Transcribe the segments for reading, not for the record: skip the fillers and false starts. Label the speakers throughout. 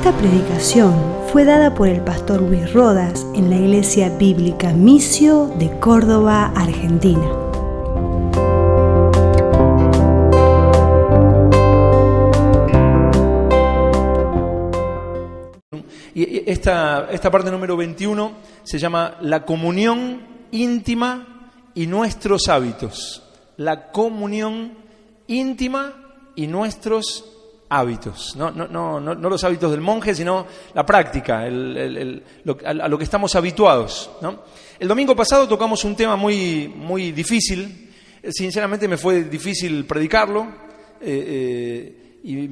Speaker 1: Esta predicación fue dada por el pastor Luis Rodas en la Iglesia Bíblica Missio de Córdoba, Argentina.
Speaker 2: Y esta parte número 21 se llama La comunión íntima y nuestros hábitos. La comunión íntima y nuestros hábitos. No los hábitos del monje, sino la práctica, a lo que estamos habituados, ¿no? El domingo pasado tocamos un tema muy difícil. Sinceramente me fue difícil predicarlo. Y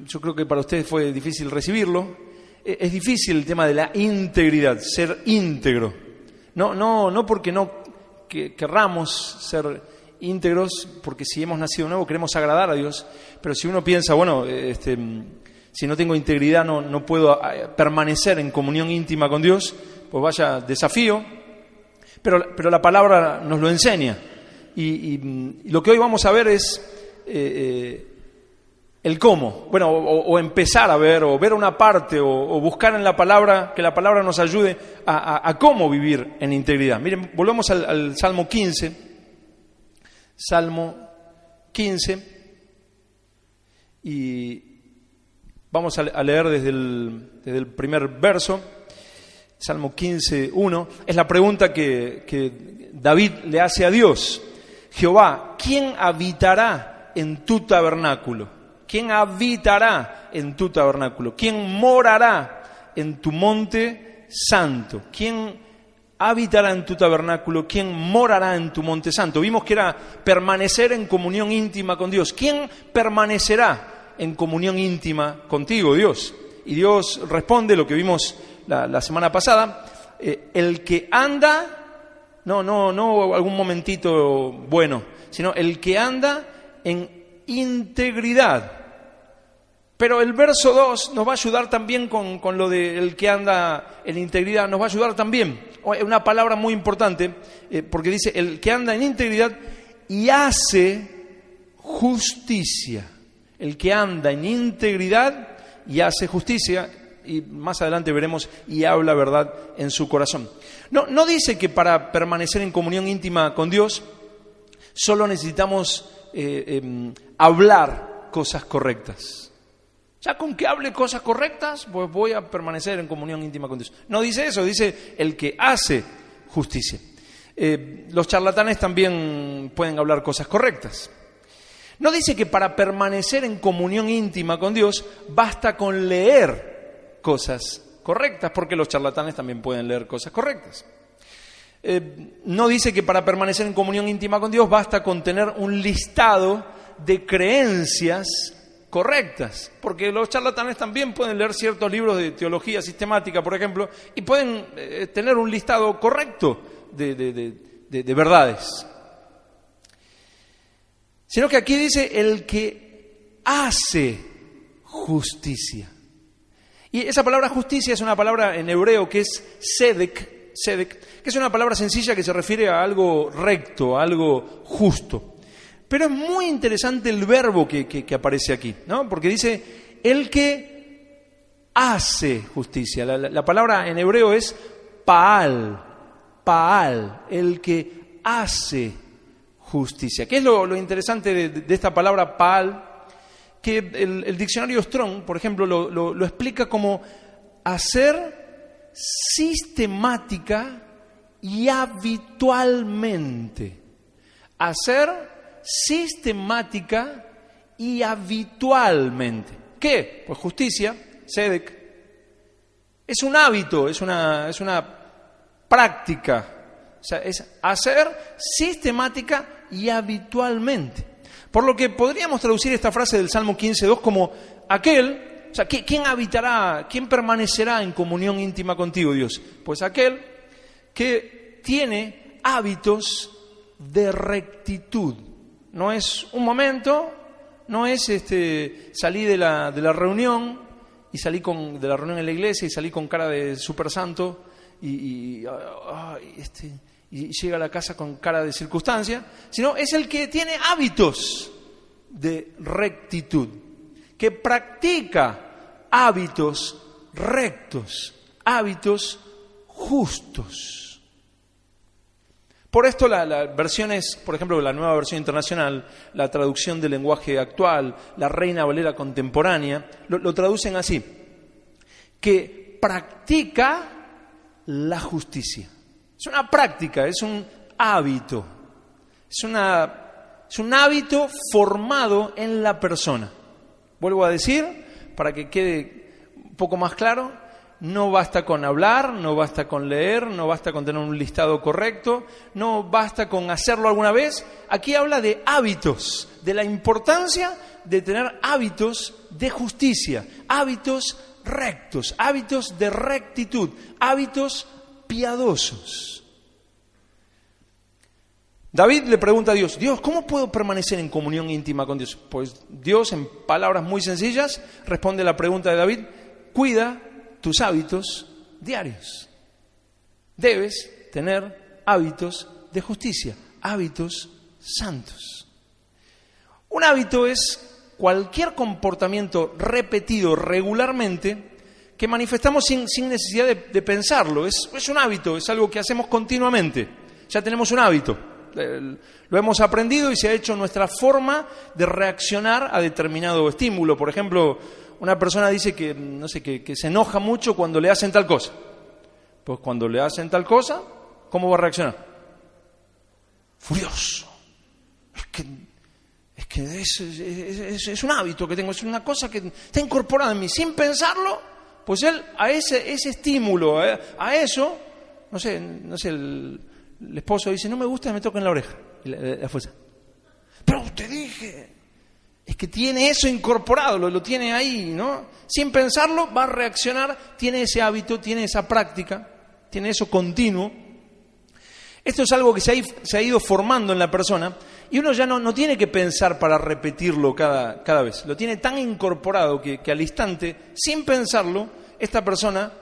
Speaker 2: yo creo que para ustedes fue difícil recibirlo. Es difícil el tema de la integridad, ser íntegro. No porque no querramos ser íntegros, porque si hemos nacido nuevo queremos agradar a Dios, pero si uno piensa, si no tengo integridad no puedo permanecer en comunión íntima con Dios, pues vaya desafío, pero la palabra nos lo enseña. Y lo que hoy vamos a ver es el cómo, o empezar a ver, o ver una parte, o buscar en la palabra, que la palabra nos ayude a cómo vivir en integridad. Miren, volvamos al Salmo 15. Salmo 15, y vamos a leer desde el primer verso. Salmo 15, 1, es la pregunta que David le hace a Dios. Jehová, ¿quién habitará en tu tabernáculo? ¿Quién habitará en tu tabernáculo? ¿Quién morará en tu monte santo? ¿Quién habitará en tu tabernáculo? ¿Quién morará en tu monte santo? Vimos que era permanecer en comunión íntima con Dios. ¿Quién permanecerá en comunión íntima contigo, Dios? Y Dios responde lo que vimos la semana pasada. El que anda, no algún momentito bueno, sino el que anda en integridad. Pero el verso 2 nos va a ayudar también con lo de el que anda en integridad, nos va a ayudar también. Una palabra muy importante, porque dice el que anda en integridad y hace justicia. El que anda en integridad y hace justicia, y más adelante veremos, y habla verdad en su corazón. No dice que para permanecer en comunión íntima con Dios solo necesitamos hablar cosas correctas. Ya con que hable cosas correctas, pues voy a permanecer en comunión íntima con Dios. No dice eso, dice el que hace justicia. Los charlatanes también pueden hablar cosas correctas. No dice que para permanecer en comunión íntima con Dios basta con leer cosas correctas, porque los charlatanes también pueden leer cosas correctas. No dice que para permanecer en comunión íntima con Dios basta con tener un listado de creencias correctas, porque los charlatanes también pueden leer ciertos libros de teología sistemática, por ejemplo, y pueden tener un listado correcto de verdades. Sino que aquí dice el que hace justicia. Y esa palabra justicia es una palabra en hebreo que es tzedek, que es una palabra sencilla que se refiere a algo recto, a algo justo. Pero es muy interesante el verbo que aparece aquí, ¿no? Porque dice, el que hace justicia. La palabra en hebreo es Paal, el que hace justicia. ¿Qué es lo interesante de esta palabra Paal? Que el diccionario Strong, por ejemplo, lo explica como hacer sistemática y habitualmente. Hacer sistemática y habitualmente. ¿Qué? Pues justicia, tzedek, es un hábito, es una práctica. O sea, es hacer sistemática y habitualmente. Por lo que podríamos traducir esta frase del Salmo 15:2 como aquel, o sea, ¿quién habitará, quién permanecerá en comunión íntima contigo, Dios? Pues aquel que tiene hábitos de rectitud. No es un momento, no es salí de la reunión y salí de la reunión en la iglesia y salí con cara de súper santo y llega a la casa con cara de circunstancia, sino es el que tiene hábitos de rectitud, que practica hábitos rectos, hábitos justos. Por esto las versiones, por ejemplo, la nueva versión internacional, la traducción del lenguaje actual, la Reina Valera contemporánea, lo traducen así: que practica la justicia. Es una práctica, es un hábito, es un hábito formado en la persona. Vuelvo a decir, para que quede un poco más claro, no basta con hablar, no basta con leer, no basta con tener un listado correcto, no basta con hacerlo alguna vez. Aquí habla de hábitos, de la importancia de tener hábitos de justicia, hábitos rectos, hábitos de rectitud, hábitos piadosos. David le pregunta a Dios: Dios, ¿cómo puedo permanecer en comunión íntima con Dios? Pues Dios, en palabras muy sencillas, responde a la pregunta de David: cuida tus hábitos diarios. Debes tener hábitos de justicia, hábitos santos. Un hábito es cualquier comportamiento repetido regularmente que manifestamos sin necesidad de pensarlo. Es un hábito, es algo que hacemos continuamente. Ya tenemos un hábito, lo hemos aprendido y se ha hecho nuestra forma de reaccionar a determinado estímulo. Por ejemplo, una persona dice que, no sé, que se enoja mucho cuando le hacen tal cosa. Pues cuando le hacen tal cosa, ¿cómo va a reaccionar? Furioso. Es que es un hábito que tengo, es una cosa que está incorporada en mí. Sin pensarlo, pues él a ese estímulo, a eso, no sé, el esposo dice: no me gusta que me toquen la oreja. Y la esposa: pero te dije. Es que tiene eso incorporado, lo tiene ahí, ¿no? Sin pensarlo va a reaccionar, tiene ese hábito, tiene esa práctica, tiene eso continuo. Esto es algo que se ha ido formando en la persona y uno ya no tiene que pensar para repetirlo cada vez. Lo tiene tan incorporado que al instante, sin pensarlo, esta persona,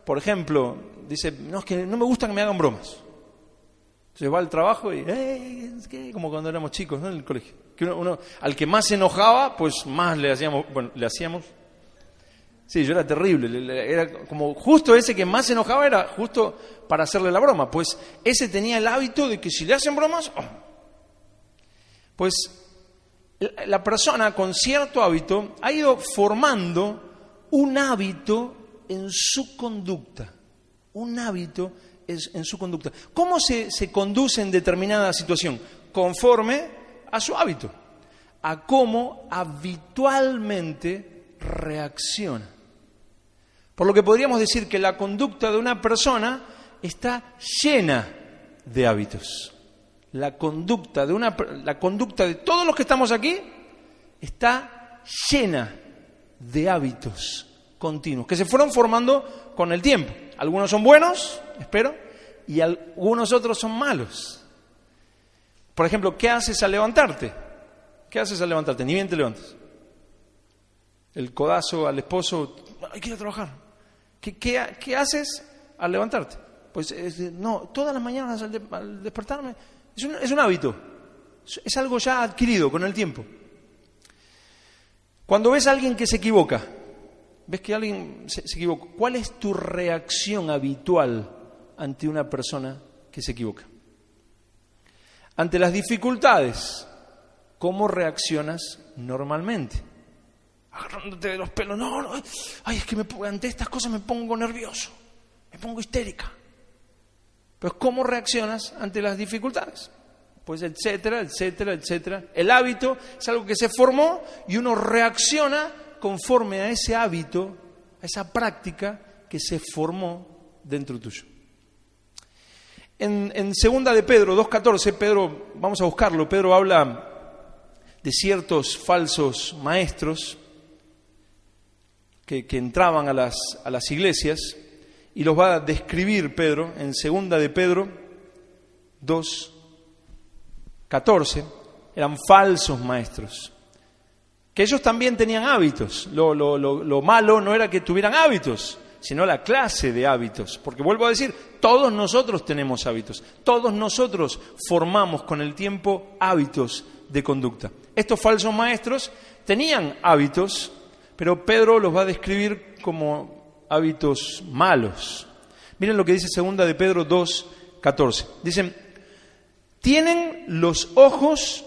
Speaker 2: por ejemplo, dice: no, es que no me gusta que me hagan bromas. Entonces va al trabajo y como cuando éramos chicos, ¿no? En el colegio. Que uno al que más se enojaba, pues más le hacíamos. Sí, yo era terrible. Era como justo ese que más se enojaba era justo para hacerle la broma. Pues ese tenía el hábito de que si le hacen bromas, pues la persona con cierto hábito ha ido formando un hábito en su conducta. Un hábito en su conducta. ¿Cómo se conduce en determinada situación? Conforme a su hábito, a cómo habitualmente reacciona. Por lo que podríamos decir que la conducta de una persona está llena de hábitos. La conducta de todos los que estamos aquí está llena de hábitos continuos que se fueron formando con el tiempo. Algunos son buenos, espero, y algunos otros son malos. Por ejemplo, ¿qué haces al levantarte? ¿Qué haces al levantarte? Ni bien te levantas. El codazo al esposo: hay que ir a trabajar. ¿Qué haces al levantarte? Pues no, todas las mañanas al despertarme. Es un hábito. Es algo ya adquirido con el tiempo. Cuando ves a alguien que se equivoca, ves que alguien se equivoca, ¿cuál es tu reacción habitual ante una persona que se equivoca? Ante las dificultades, ¿cómo reaccionas normalmente? Agarrándote de los pelos: no, ay, es que ante estas cosas me pongo nervioso, me pongo histérica. Pues ¿cómo reaccionas ante las dificultades? Pues etcétera. El hábito es algo que se formó y uno reacciona conforme a ese hábito, a esa práctica que se formó dentro tuyo. En segunda de Pedro 2:14, Pedro, vamos a buscarlo, Pedro habla de ciertos falsos maestros que entraban a las iglesias y los va a describir Pedro en segunda de Pedro 2:14. Eran falsos maestros, que ellos también tenían hábitos. Lo malo no era que tuvieran hábitos, sino la clase de hábitos. Porque vuelvo a decir, todos nosotros tenemos hábitos. Todos nosotros formamos con el tiempo hábitos de conducta. Estos falsos maestros tenían hábitos, pero Pedro los va a describir como hábitos malos. Miren lo que dice 2 de Pedro 2:14. Dicen, tienen los ojos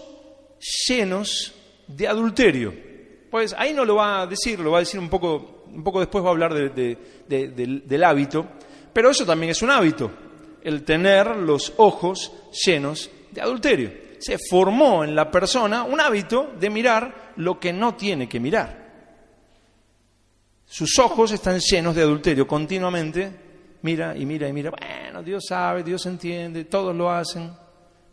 Speaker 2: llenos de adulterio. Pues ahí no lo va a decir, lo va a decir un poco después, va a hablar del hábito, pero eso también es un hábito, el tener los ojos llenos de adulterio. Se formó en la persona un hábito de mirar lo que no tiene que mirar. Sus ojos están llenos de adulterio, continuamente mira y mira y mira. Bueno, Dios sabe, Dios entiende, todos lo hacen,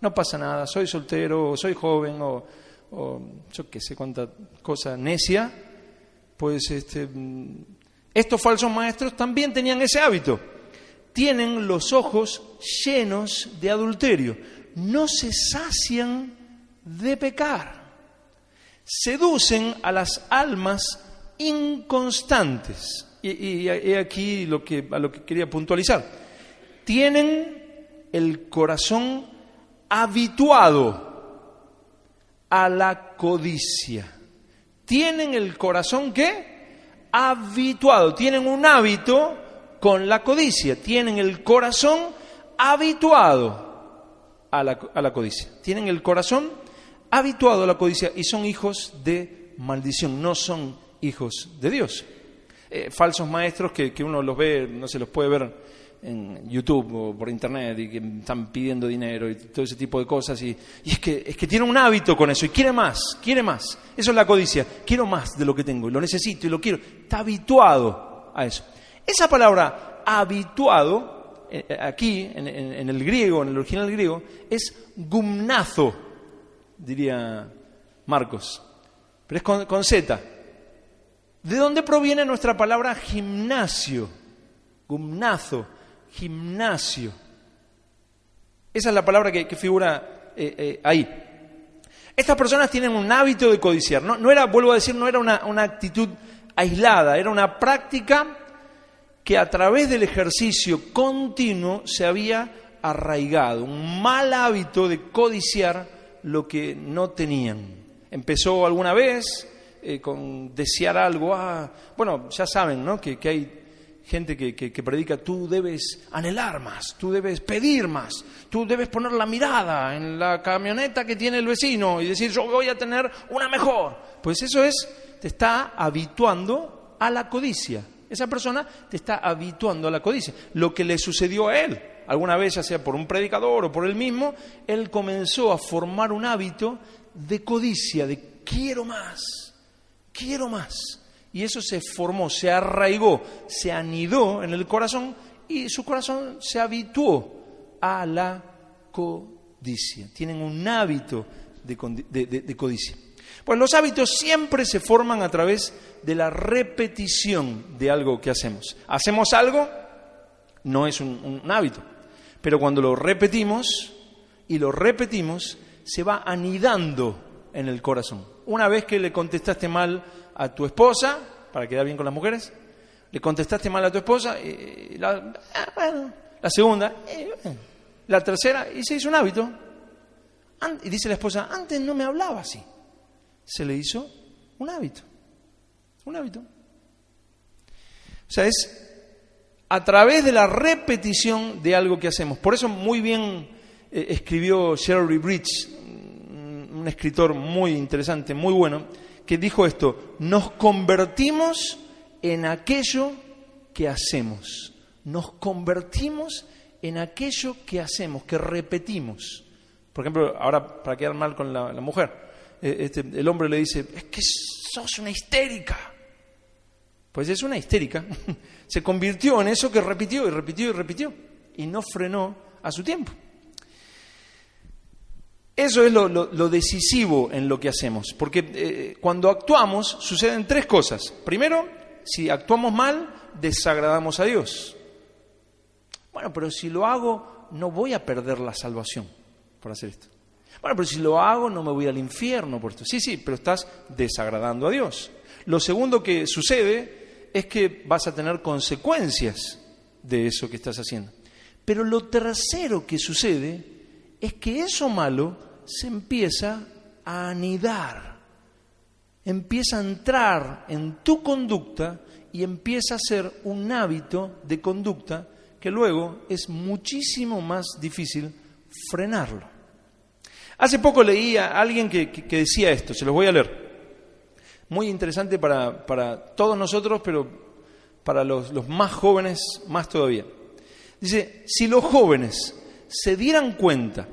Speaker 2: no pasa nada, soy soltero, o soy joven, o yo qué sé cuánta cosa necia. Pues estos falsos maestros también tenían ese hábito. Tienen los ojos llenos de adulterio, no se sacian de pecar, seducen a las almas inconstantes. Y aquí a lo que quería puntualizar. Tienen el corazón habituado a la codicia. Tienen el corazón, ¿qué? Habituado. Tienen un hábito con la codicia. Tienen el corazón habituado a la codicia. Tienen el corazón habituado a la codicia y son hijos de maldición, no son hijos de Dios. Falsos maestros que uno los ve, no se los puede ver en YouTube o por internet, y que están pidiendo dinero y todo ese tipo de cosas, y es que tiene un hábito con eso y quiere más. Eso es la codicia. Quiero más de lo que tengo y lo necesito y lo quiero. Está habituado a eso. Esa palabra habituado aquí en el griego, en el original griego, es gumnazo, diría Marcos, pero es con Z. ¿De dónde proviene nuestra palabra gimnasio? Gumnazo, gimnasio. Esa es la palabra que figura ahí. Estas personas tienen un hábito de codiciar. No era, vuelvo a decir, no era una actitud aislada, era una práctica que a través del ejercicio continuo se había arraigado. Un mal hábito de codiciar lo que no tenían. Empezó alguna vez con desear algo. Bueno, ya saben, ¿no? Que hay gente que predica, tú debes anhelar más, tú debes pedir más, tú debes poner la mirada en la camioneta que tiene el vecino y decir, yo voy a tener una mejor. Pues eso te está habituando a la codicia. Esa persona te está habituando a la codicia. Lo que le sucedió a él, alguna vez, ya sea por un predicador o por él mismo, él comenzó a formar un hábito de codicia, de quiero más. Y eso se formó, se arraigó, se anidó en el corazón y su corazón se habituó a la codicia. Tienen un hábito de codicia. Pues los hábitos siempre se forman a través de la repetición de algo que hacemos. Hacemos algo, no es un hábito, pero cuando lo repetimos y lo repetimos, se va anidando en el corazón. Una vez que le contestaste mal a tu esposa, para quedar bien con las mujeres, le contestaste mal a tu esposa, la segunda, la tercera, y se hizo un hábito. Y dice la esposa, antes no me hablaba así. Se le hizo un hábito. Un hábito. O sea, es a través de la repetición de algo que hacemos. Por eso muy bien escribió Jerry Bridge, un escritor muy interesante, muy bueno, que dijo esto: nos convertimos en aquello que hacemos. Nos convertimos en aquello que hacemos, que repetimos. Por ejemplo, ahora para quedar mal con la mujer, el hombre le dice, es que sos una histérica. Pues es una histérica. Se convirtió en eso que repitió y repitió y repitió y no frenó a su tiempo. Eso es lo decisivo en lo que hacemos, porque cuando actuamos suceden tres cosas. Primero, si actuamos mal, desagradamos a Dios. Bueno, pero si lo hago, no voy a perder la salvación por hacer esto. Bueno, pero si lo hago, no me voy al infierno por esto. Sí, pero estás desagradando a Dios. Lo segundo que sucede es que vas a tener consecuencias de eso que estás haciendo. Pero lo tercero que sucede es que eso malo se empieza a anidar empieza a entrar en tu conducta y empieza a ser un hábito de conducta que luego es muchísimo más difícil frenarlo. Hace poco leí a alguien que decía esto, se los voy a leer. Muy interesante para todos nosotros, pero para los más jóvenes más todavía. Dice, si los jóvenes se dieran cuenta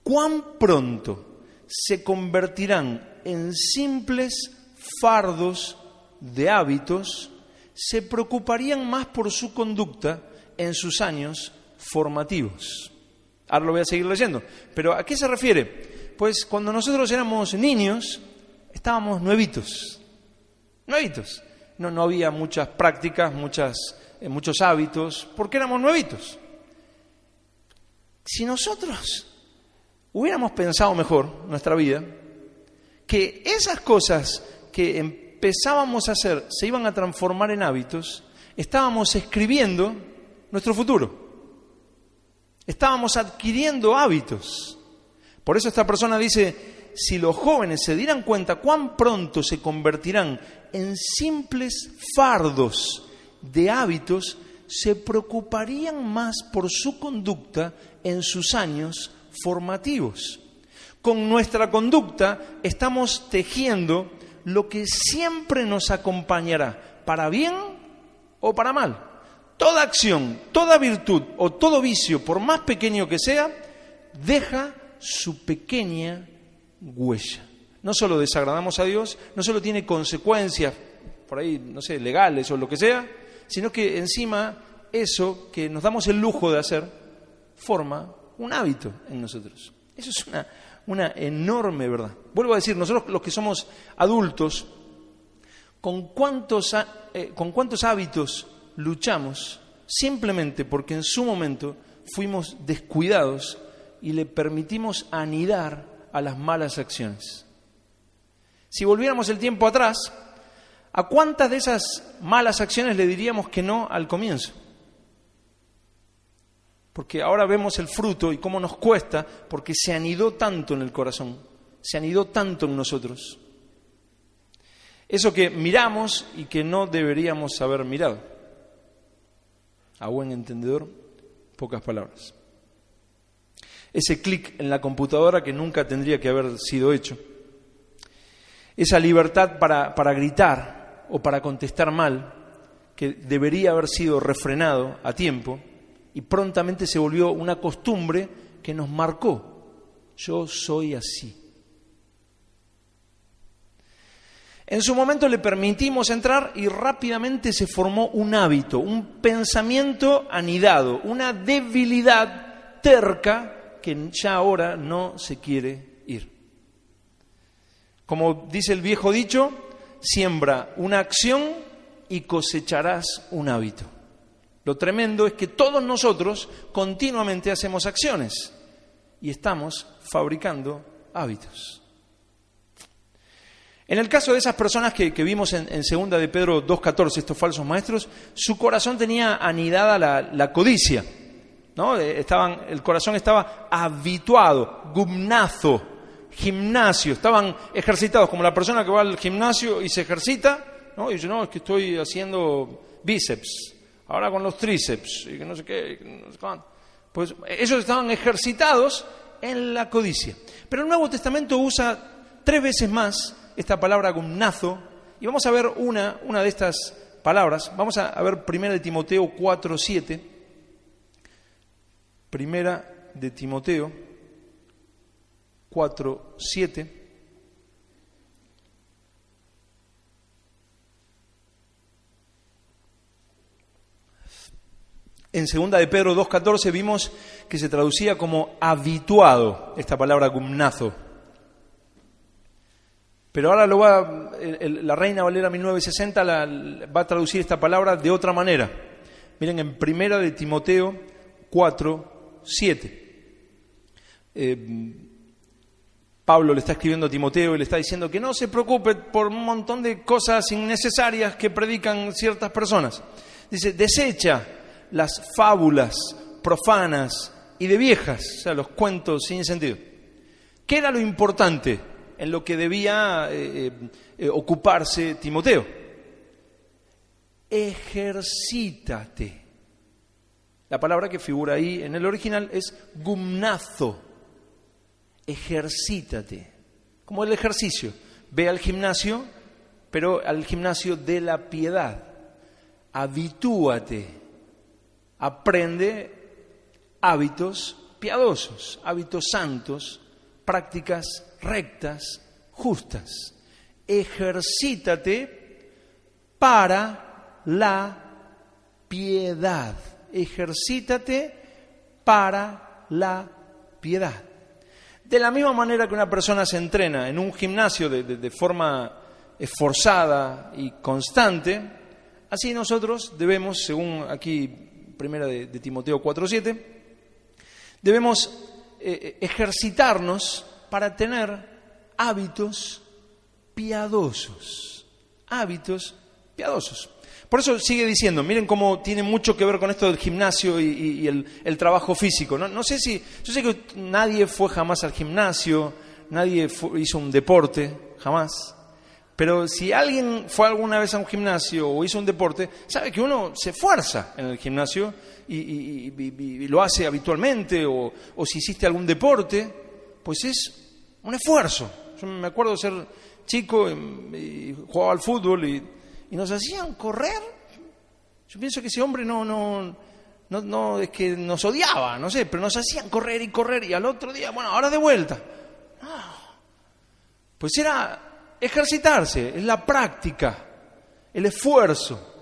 Speaker 2: cuán pronto se convertirán en simples fardos de hábitos, se preocuparían más por su conducta en sus años formativos. Ahora lo voy a seguir leyendo. ¿Pero a qué se refiere? Pues cuando nosotros éramos niños, estábamos nuevitos. No había muchas prácticas, muchos hábitos, porque éramos nuevitos. Si nosotros hubiéramos pensado mejor nuestra vida, que esas cosas que empezábamos a hacer se iban a transformar en hábitos, estábamos escribiendo nuestro futuro. Estábamos adquiriendo hábitos. Por eso esta persona dice, si los jóvenes se dieran cuenta cuán pronto se convertirán en simples fardos de hábitos, se preocuparían más por su conducta en sus años formativos. Con nuestra conducta estamos tejiendo lo que siempre nos acompañará, para bien o para mal. Toda acción, toda virtud o todo vicio, por más pequeño que sea, deja su pequeña huella. No solo desagradamos a Dios, no solo tiene consecuencias, por ahí, legales o lo que sea, sino que encima eso que nos damos el lujo de hacer forma un hábito en nosotros. Eso es una enorme verdad. Vuelvo a decir, nosotros los que somos adultos, ¿con cuántos hábitos luchamos simplemente porque en su momento fuimos descuidados y le permitimos anidar a las malas acciones? Si volviéramos el tiempo atrás, ¿a cuántas de esas malas acciones le diríamos que no al comienzo? Porque ahora vemos el fruto y cómo nos cuesta, porque se anidó tanto en el corazón, se anidó tanto en nosotros. Eso que miramos y que no deberíamos haber mirado. A buen entendedor, pocas palabras. Ese clic en la computadora que nunca tendría que haber sido hecho. Esa libertad para gritar o para contestar mal, que debería haber sido refrenado a tiempo, y prontamente se volvió una costumbre que nos marcó. Yo soy así. En su momento le permitimos entrar y rápidamente se formó un hábito, un pensamiento anidado, una debilidad terca que ya ahora no se quiere ir. Como dice el viejo dicho, siembra una acción y cosecharás un hábito. Lo tremendo es que todos nosotros continuamente hacemos acciones y estamos fabricando hábitos. En el caso de esas personas que vimos en 2 de Pedro 2:14, estos falsos maestros, su corazón tenía anidada la codicia, ¿no? El corazón estaba habituado, gumnazo, gimnasio, estaban ejercitados, como la persona que va al gimnasio y se ejercita, ¿no? Y dice, no, es que estoy haciendo bíceps, ahora con los tríceps, y que no sé qué, no sé cuánto. Pues ellos estaban ejercitados en la codicia. Pero el Nuevo Testamento usa 3 veces más esta palabra gumnazo, y vamos a ver una de estas palabras. Vamos a ver 1 de Timoteo 4:7. 1 de Timoteo 4:7. En 2 de Pedro 2:14 vimos que se traducía como habituado, esta palabra gumnazo. Pero ahora la Reina Valera 1960 va a traducir esta palabra de otra manera. Miren, en 1 de Timoteo 4:7. Pablo le está escribiendo a Timoteo y le está diciendo que no se preocupe por un montón de cosas innecesarias que predican ciertas personas. Dice, desecha las fábulas profanas y de viejas, o sea, los cuentos sin sentido. ¿Qué era lo importante en lo que debía ocuparse Timoteo. Ejercítate. La palabra que figura ahí en el original es gumnazo. Ejercítate. Como el ejercicio. Ve al gimnasio, pero al gimnasio de la piedad. Habitúate. Aprende hábitos piadosos, hábitos santos, prácticas rectas, justas. Ejercítate para la piedad. Ejercítate para la piedad. De la misma manera que una persona se entrena en un gimnasio de forma esforzada y constante, así nosotros debemos, según aquí primera de Timoteo 4:7, debemos ejercitarnos para tener hábitos piadosos. Hábitos piadosos. Por eso sigue diciendo, miren cómo tiene mucho que ver con esto del gimnasio y el trabajo físico. No sé si, yo sé que nadie fue jamás al gimnasio, nadie hizo un deporte, jamás. Pero si alguien fue alguna vez a un gimnasio o hizo un deporte, sabe que uno se esfuerza en el gimnasio y lo hace habitualmente, o si hiciste algún deporte, pues es un esfuerzo. Yo me acuerdo de ser chico y jugaba al fútbol y nos hacían correr. Yo pienso que ese hombre no es que nos odiaba, no sé, pero nos hacían correr y al otro día, bueno, ahora de vuelta. Pues era ejercitarse, es la práctica, el esfuerzo.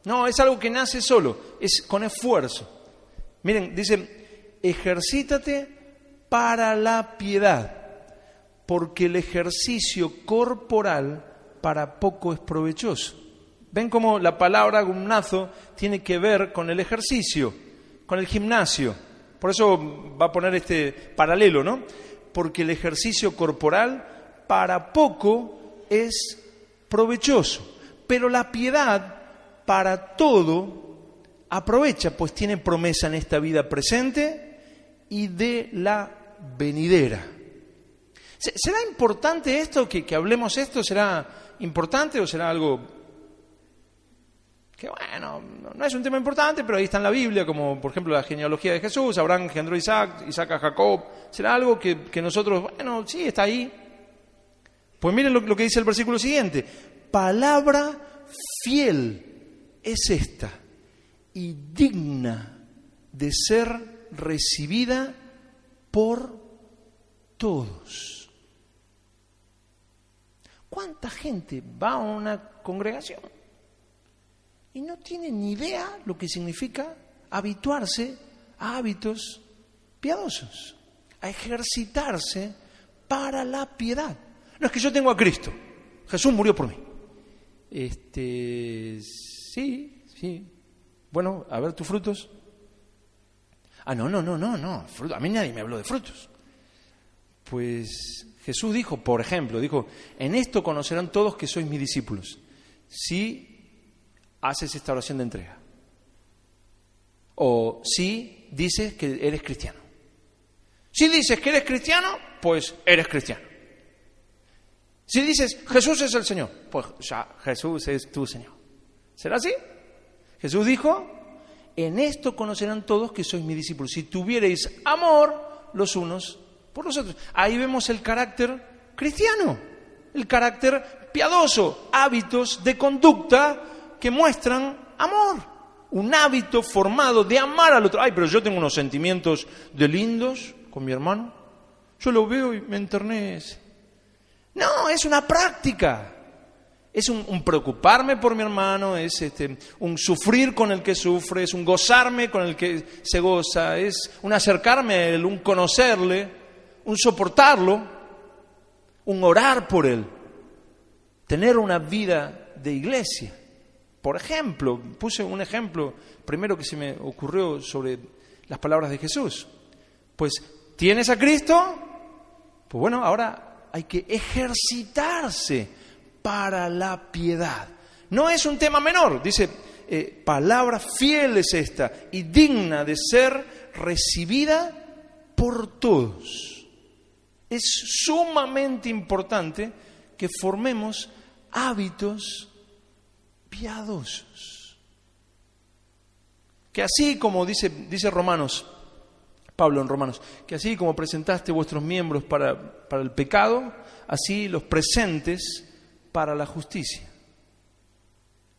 Speaker 2: No, es algo que nace solo, es con esfuerzo. Miren, dice, ejercítate para la piedad, porque el ejercicio corporal para poco es provechoso. ¿Ven cómo la palabra gumnazo tiene que ver con el ejercicio, con el gimnasio? Por eso va a poner este paralelo, ¿no? Porque el ejercicio corporal para poco es provechoso, pero la piedad para todo aprovecha, pues tiene promesa en esta vida presente y de la venidera. ¿Será importante esto, que hablemos esto? ¿Será importante o será algo que, bueno, no es un tema importante, pero ahí está en la Biblia, como por ejemplo la genealogía de Jesús? Abraham engendró a Isaac, Isaac a Jacob. ¿Será algo que nosotros, bueno, sí, está ahí? Pues miren lo que dice el versículo siguiente. Palabra fiel es esta y digna de ser recibida por todos. ¿Cuánta gente va a una congregación y no tiene ni idea lo que significa habituarse a hábitos piadosos, a ejercitarse para la piedad? No es que yo tengo a Cristo, Jesús murió por mí. Sí. Bueno, a ver tus frutos. No. A mí nadie me habló de frutos. Pues Jesús dijo, por ejemplo, en esto conocerán todos que sois mis discípulos, si haces esta oración de entrega, o si dices que eres cristiano. Si dices que eres cristiano, pues eres cristiano. Si dices Jesús es el Señor, pues ya Jesús es tu Señor. ¿Será así? Jesús dijo, en esto conocerán todos que sois mis discípulos, si tuviereis amor los unos por los otros. Ahí vemos el carácter cristiano, el carácter piadoso, hábitos de conducta que muestran amor. Un hábito formado de amar al otro. Ay, pero yo tengo unos sentimientos de lindos con mi hermano. Yo lo veo y me enternece. No, es una práctica. Es un preocuparme por mi hermano, es un sufrir con el que sufre, es un gozarme con el que se goza, es un acercarme a él, un conocerle, un soportarlo, un orar por él, tener una vida de iglesia. Por ejemplo, puse un ejemplo primero que se me ocurrió sobre las palabras de Jesús. Pues, ¿tienes a Cristo? Pues bueno, ahora hay que ejercitarse para la piedad. No es un tema menor, dice, palabra fiel es esta y digna de ser recibida por todos. Es sumamente importante que formemos hábitos piadosos. Que así como dice Romanos, Pablo en Romanos, que así como presentaste vuestros miembros para el pecado, así los presentes para la justicia.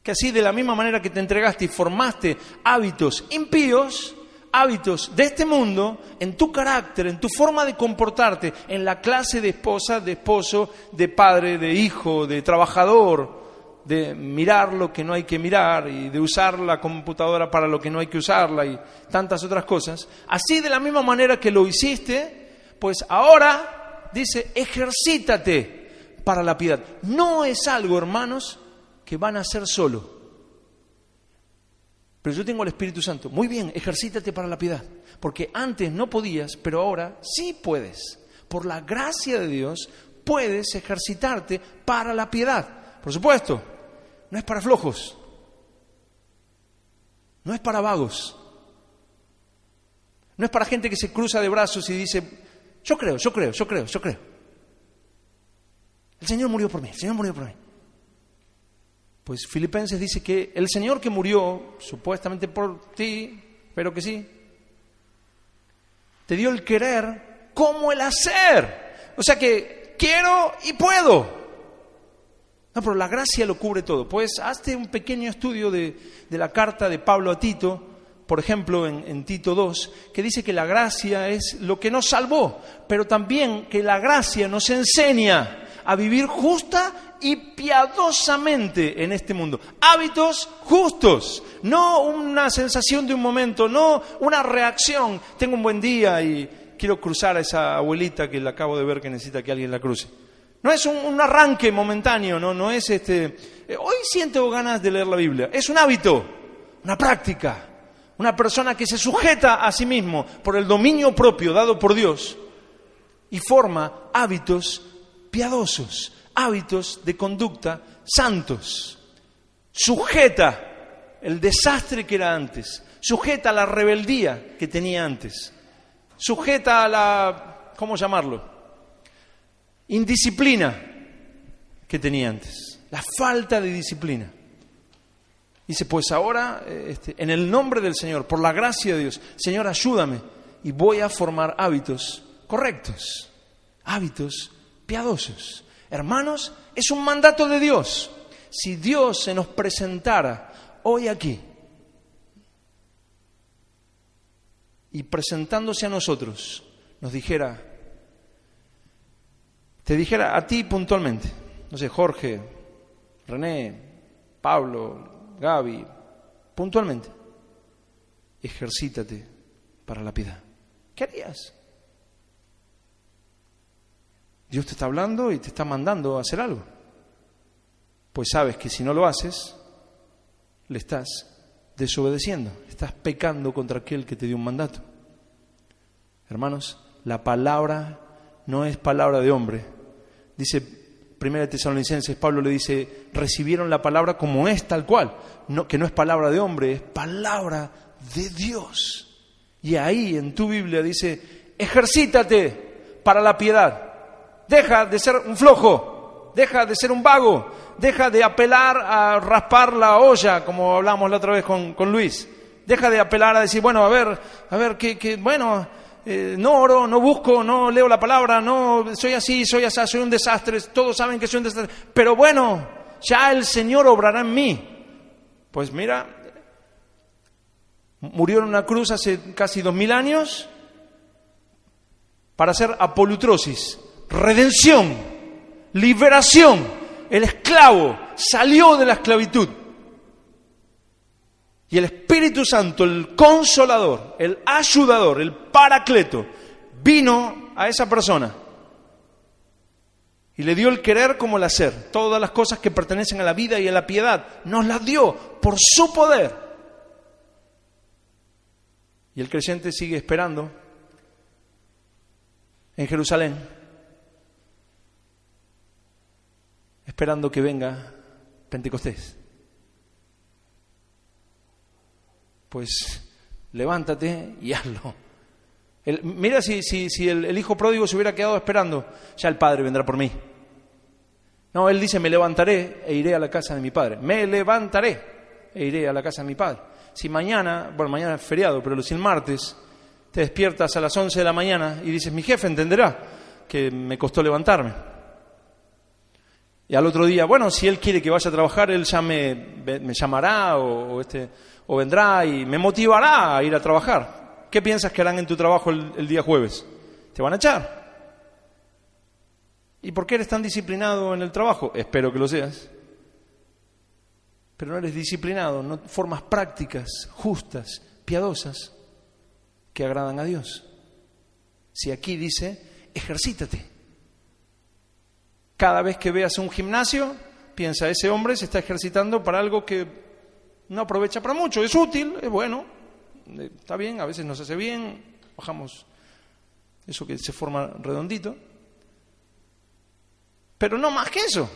Speaker 2: Que así de la misma manera que te entregaste y formaste hábitos impíos, hábitos de este mundo, en tu carácter, en tu forma de comportarte, en la clase de esposa, de esposo, de padre, de hijo, de trabajador, de mirar lo que no hay que mirar y de usar la computadora para lo que no hay que usarla y tantas otras cosas. Así de la misma manera que lo hiciste, pues ahora dice, ejercítate para la piedad. No es algo, hermanos, que van a hacer solo. Pero yo tengo el Espíritu Santo. Muy bien, ejercítate para la piedad. Porque antes no podías, pero ahora sí puedes. Por la gracia de Dios puedes ejercitarte para la piedad. Por supuesto, no es para flojos. No es para vagos. No es para gente que se cruza de brazos y dice, yo creo. El Señor murió por mí, Pues Filipenses dice que el Señor que murió, supuestamente por ti, espero que sí, te dio el querer como el hacer. O sea que quiero y puedo. No, pero la gracia lo cubre todo. Pues hazte un pequeño estudio de la carta de Pablo a Tito, por ejemplo en Tito 2, que dice que la gracia es lo que nos salvó, pero también que la gracia nos enseña a vivir justa y piadosamente en este mundo. Hábitos justos, no una sensación de un momento, no una reacción. Tengo un buen día y quiero cruzar a esa abuelita que la acabo de ver que necesita que alguien la cruce. No es un arranque momentáneo, no es hoy siento ganas de leer la Biblia. Es un hábito, una práctica. Una persona que se sujeta a sí mismo por el dominio propio dado por Dios y forma hábitos piadosos, hábitos de conducta santos. Sujeta el desastre que era antes, sujeta la rebeldía que tenía antes, sujeta a la, ¿cómo llamarlo?, indisciplina que tenía antes, la falta de disciplina. Dice, pues ahora, en el nombre del Señor, por la gracia de Dios, Señor, ayúdame y voy a formar hábitos correctos, hábitos piadosos. Hermanos, es un mandato de Dios. Si Dios se nos presentara hoy aquí y presentándose a nosotros, nos dijera, te dijera a ti puntualmente, no sé, Jorge, René, Pablo, Gaby, puntualmente, ejercítate para la piedad. ¿Qué harías? Dios te está hablando y te está mandando a hacer algo. Pues sabes que si no lo haces, le estás desobedeciendo, estás pecando contra aquel que te dio un mandato. Hermanos, la palabra no es palabra de hombre. Dice 1 Tesalonicenses, Pablo le dice, recibieron la palabra como es, tal cual, que no es palabra de hombre, es palabra de Dios. Y ahí en tu Biblia dice, ejercítate para la piedad. Deja de ser un flojo, deja de ser un vago, deja de apelar a raspar la olla, como hablamos la otra vez con Luis. Deja de apelar a decir, bueno, a ver, no oro, no busco, no leo la palabra, no soy así, soy un desastre, todos saben que soy un desastre, pero bueno, ya el Señor obrará en mí. Pues mira, murió en una cruz hace casi 2000 años para hacer apolutrosis, redención, liberación. El esclavo salió de la esclavitud. Y el Espíritu Santo, el Consolador, el Ayudador, el Paracleto, vino a esa persona y le dio el querer como el hacer. Todas las cosas que pertenecen a la vida y a la piedad nos las dio por su poder. Y el creyente sigue esperando en Jerusalén, esperando que venga Pentecostés. Pues levántate y hazlo. Mira si el hijo pródigo se hubiera quedado esperando, ya el padre vendrá por mí. No, él dice, me levantaré e iré a la casa de mi padre. Me levantaré e iré a la casa de mi padre. Si mañana es feriado, pero si el martes te despiertas a las 11 de la mañana y dices, mi jefe entenderá que me costó levantarme. Y al otro día, si él quiere que vaya a trabajar, él ya me llamará o vendrá y me motivará a ir a trabajar. ¿Qué piensas que harán en tu trabajo el día jueves? Te van a echar. ¿Y por qué eres tan disciplinado en el trabajo? Espero que lo seas. Pero no eres disciplinado, no formas prácticas justas, piadosas, que agradan a Dios. Si aquí dice, ejercítate. Cada vez que veas un gimnasio, piensa, ese hombre se está ejercitando para algo que no aprovecha para mucho. Es útil, es bueno, está bien, a veces nos hace bien, bajamos eso que se forma redondito. Pero no más que eso.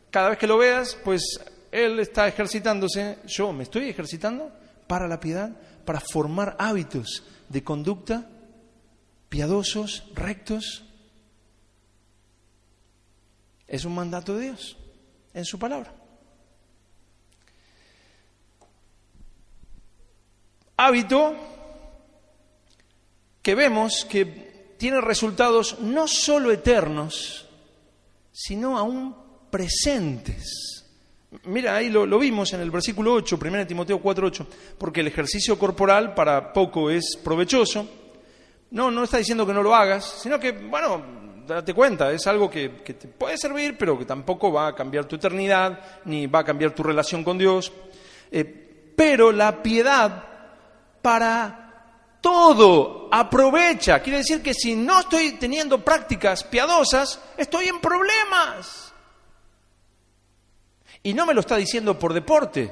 Speaker 2: Cada vez que lo veas, pues él está ejercitándose, yo me estoy ejercitando para la piedad, para formar hábitos de conducta piadosos, rectos. Es un mandato de Dios en su palabra. Hábito que vemos que tiene resultados no solo eternos, sino aún presentes. Mira, ahí lo vimos en el versículo 8, 1 Timoteo 4:8, porque el ejercicio corporal para poco es provechoso. No está diciendo que no lo hagas, sino que, date cuenta, es algo que te puede servir, pero que tampoco va a cambiar tu eternidad, ni va a cambiar tu relación con Dios. Pero la piedad para todo aprovecha. Quiere decir que si no estoy teniendo prácticas piadosas, estoy en problemas. Y no me lo está diciendo por deporte,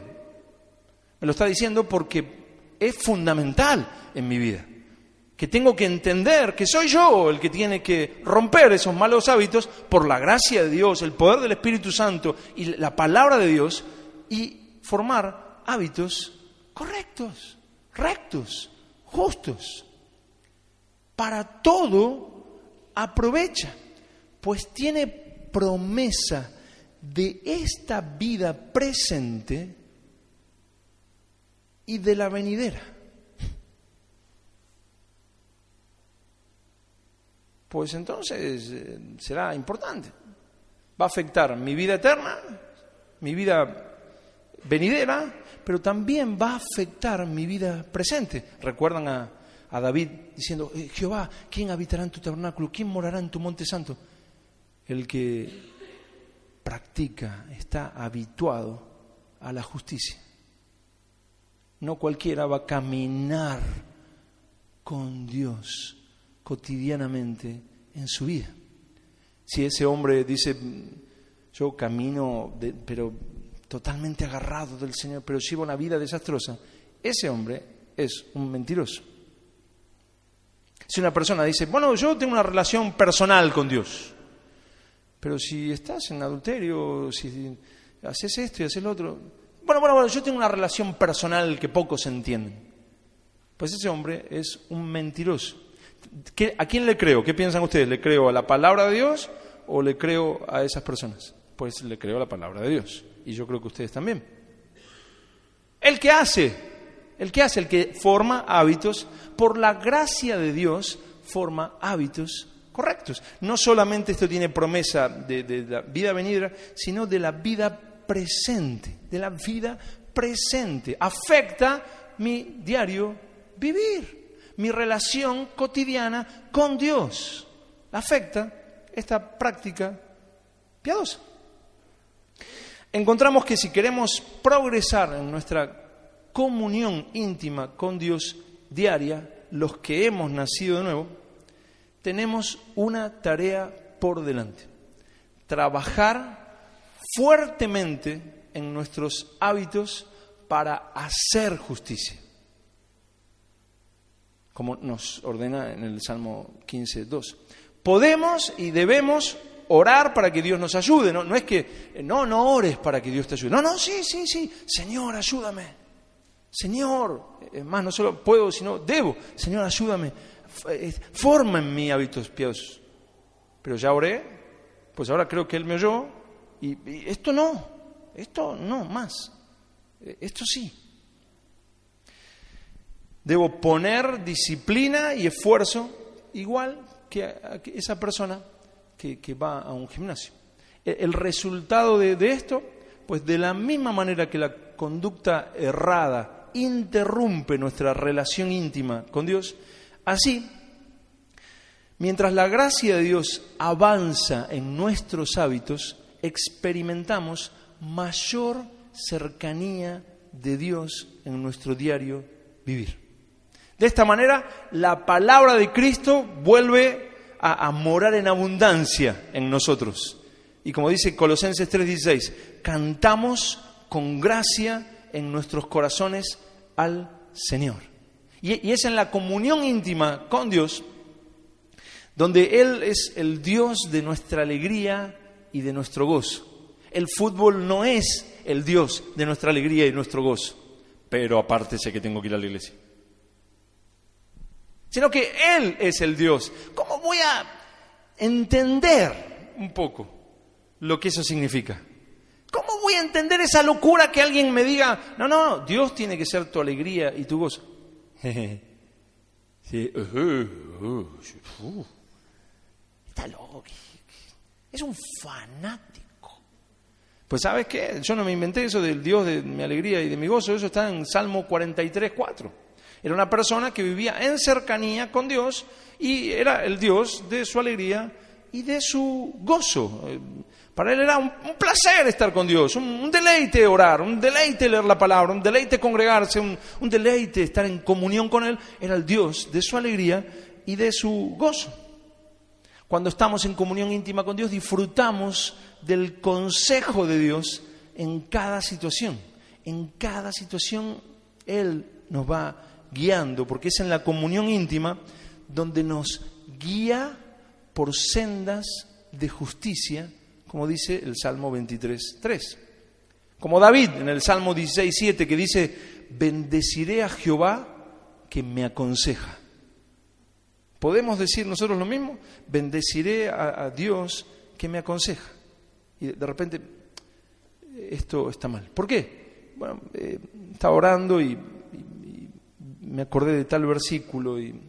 Speaker 2: me lo está diciendo porque es fundamental en mi vida. Que tengo que entender que soy yo el que tiene que romper esos malos hábitos por la gracia de Dios, el poder del Espíritu Santo y la palabra de Dios, y formar hábitos correctos, rectos, justos. Para todo aprovecha, pues tiene promesa de esta vida presente y de la venidera. Pues entonces será importante. Va a afectar mi vida eterna, mi vida venidera, pero también va a afectar mi vida presente. ¿Recuerdan a David diciendo, Jehová, ¿quién habitará en tu tabernáculo? ¿Quién morará en tu monte santo? El que practica, está habituado a la justicia. No cualquiera va a caminar con Dios cotidianamente en su vida. Si ese hombre dice, yo camino, pero totalmente agarrado del Señor, pero lleva una vida desastrosa, ese hombre es un mentiroso. Si una persona dice, yo tengo una relación personal con Dios, pero si estás en adulterio, si haces esto y haces lo otro, yo tengo una relación personal que pocos entienden, pues ese hombre es un mentiroso. ¿A quién le creo? ¿Qué piensan ustedes? ¿Le creo a la palabra de Dios o le creo a esas personas? Pues le creo a la palabra de Dios. Y yo creo que ustedes también. El que forma hábitos, por la gracia de Dios, forma hábitos correctos. No solamente esto tiene promesa de la vida venidera, sino de la vida presente. Afecta mi diario vivir. Mi relación cotidiana con Dios. Afecta esta práctica piadosa. Encontramos que si queremos progresar en nuestra comunión íntima con Dios diaria, los que hemos nacido de nuevo, tenemos una tarea por delante. Trabajar fuertemente en nuestros hábitos para hacer justicia, como nos ordena en el Salmo 15:2. Podemos y debemos orar para que Dios nos ayude. No es que no ores para que Dios te ayude. Sí. Señor, ayúdame. Señor, es más, no solo puedo, sino debo. Señor, ayúdame. forma en mí hábitos piadosos. Pero ya oré, pues ahora creo que Él me oyó, y esto no más, esto sí. Debo poner disciplina y esfuerzo igual que a esa persona que va a un gimnasio. El resultado de esto, pues de la misma manera que la conducta errada interrumpe nuestra relación íntima con Dios, así, mientras la gracia de Dios avanza en nuestros hábitos, experimentamos mayor cercanía de Dios en nuestro diario vivir. De esta manera, la palabra de Cristo vuelve a morar en abundancia en nosotros. Y como dice Colosenses 3:16, cantamos con gracia en nuestros corazones al Señor. Y es en la comunión íntima con Dios donde Él es el Dios de nuestra alegría y de nuestro gozo. El fútbol no es el Dios de nuestra alegría y nuestro gozo, pero aparte sé que tengo que ir a la iglesia. Sino que Él es el Dios. ¿Cómo voy a entender un poco lo que eso significa? ¿Cómo voy a entender esa locura que alguien me diga, no, Dios tiene que ser tu alegría y tu gozo? Sí. Está loco. Es un fanático. Pues ¿sabes qué? Yo no me inventé eso del Dios de mi alegría y de mi gozo. Eso está en Salmo 43:4. Era una persona que vivía en cercanía con Dios y era el Dios de su alegría y de su gozo. Para él era un placer estar con Dios, un deleite orar, un deleite leer la palabra, un deleite congregarse, un deleite estar en comunión con Él. Era el Dios de su alegría y de su gozo. Cuando estamos en comunión íntima con Dios, disfrutamos del consejo de Dios en cada situación. En cada situación Él nos va guiando, porque es en la comunión íntima donde nos guía por sendas de justicia, como dice el Salmo 23:3. Como David en el Salmo 16:7, que dice, bendeciré a Jehová que me aconseja. ¿Podemos decir nosotros lo mismo? Bendeciré a Dios que me aconseja. Y de repente, esto está mal. ¿Por qué? Bueno, estaba orando y me acordé de tal versículo y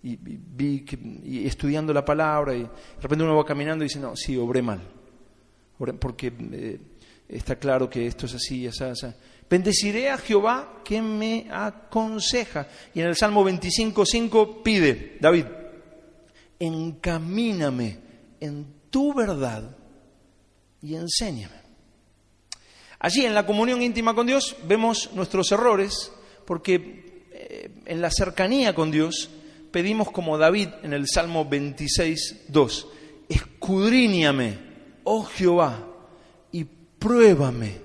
Speaker 2: vi y estudiando la palabra, y de repente uno va caminando y dice, no, sí, obré mal. Porque está claro que esto es así, así. Bendeciré a Jehová que me aconseja. Y en el Salmo 25:5 pide David, encamíname en tu verdad y enséñame. Allí en la comunión íntima con Dios vemos nuestros errores, porque en la cercanía con Dios pedimos como David en el Salmo 26:2, escudriñame, oh Jehová, y pruébame,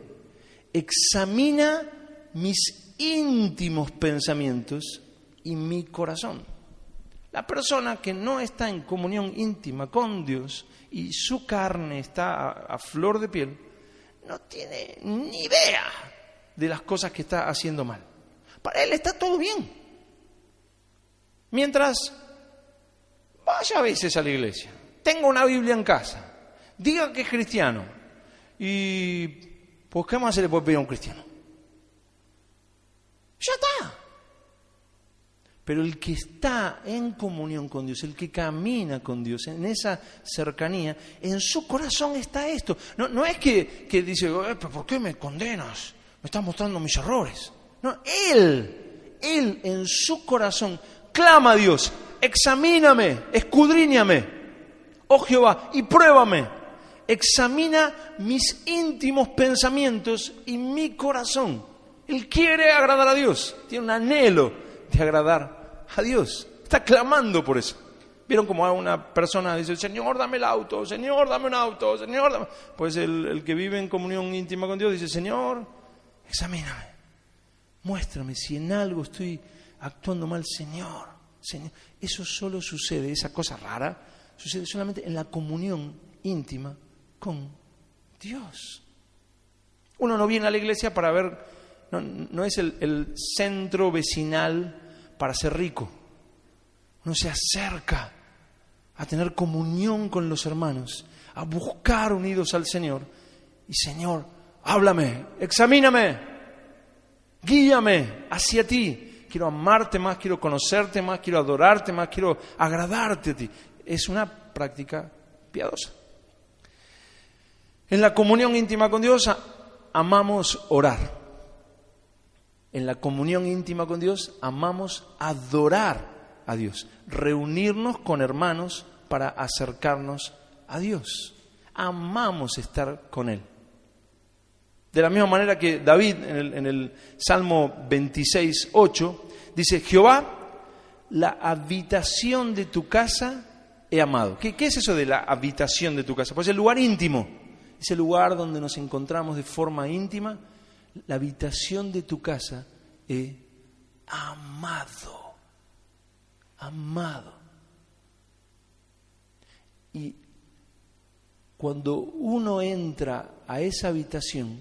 Speaker 2: examina mis íntimos pensamientos y mi corazón. La persona que no está en comunión íntima con Dios y su carne está a flor de piel, no tiene ni idea de las cosas que está haciendo mal. Para él está todo bien. Mientras vaya a veces a la iglesia, tenga una Biblia en casa, diga que es cristiano, y pues ¿qué más se le puede pedir a un cristiano? Ya está. Pero el que está en comunión con Dios, el que camina con Dios, en esa cercanía, en su corazón está esto. No es que dice, ¿por qué me condenas? Me estás mostrando mis errores. No, Él en su corazón clama a Dios, examíname, escudriñame, oh Jehová, y pruébame. Examina mis íntimos pensamientos y mi corazón. Él quiere agradar a Dios, tiene un anhelo de agradar a Dios. Está clamando por eso. ¿Vieron como una persona dice, Señor, dame el auto, Señor, dame un auto, Señor, dame? Pues el que vive en comunión íntima con Dios dice, Señor, examíname, muéstrame si en algo estoy actuando mal, Señor. Eso solo sucede, esa cosa rara, sucede solamente en la comunión íntima con Dios. Uno no viene a la iglesia para ver, no es el centro vecinal para ser rico. uno se acerca a tener comunión con los hermanos, a buscar unidos al Señor. Y Señor, háblame, examíname, guíame hacia ti. Quiero amarte más, quiero conocerte más, quiero adorarte más, quiero agradarte a ti. Es una práctica piadosa. En la comunión íntima con Dios amamos orar. En la comunión íntima con Dios amamos adorar a Dios, reunirnos con hermanos para acercarnos a Dios. Amamos estar con Él. De la misma manera que David en el Salmo 26:8 dice: Jehová, la habitación de tu casa he amado. ¿Qué es eso de la habitación de tu casa? Pues el lugar íntimo, es el lugar donde nos encontramos de forma íntima. La habitación de tu casa he amado. Amado. Y cuando uno entra a esa habitación,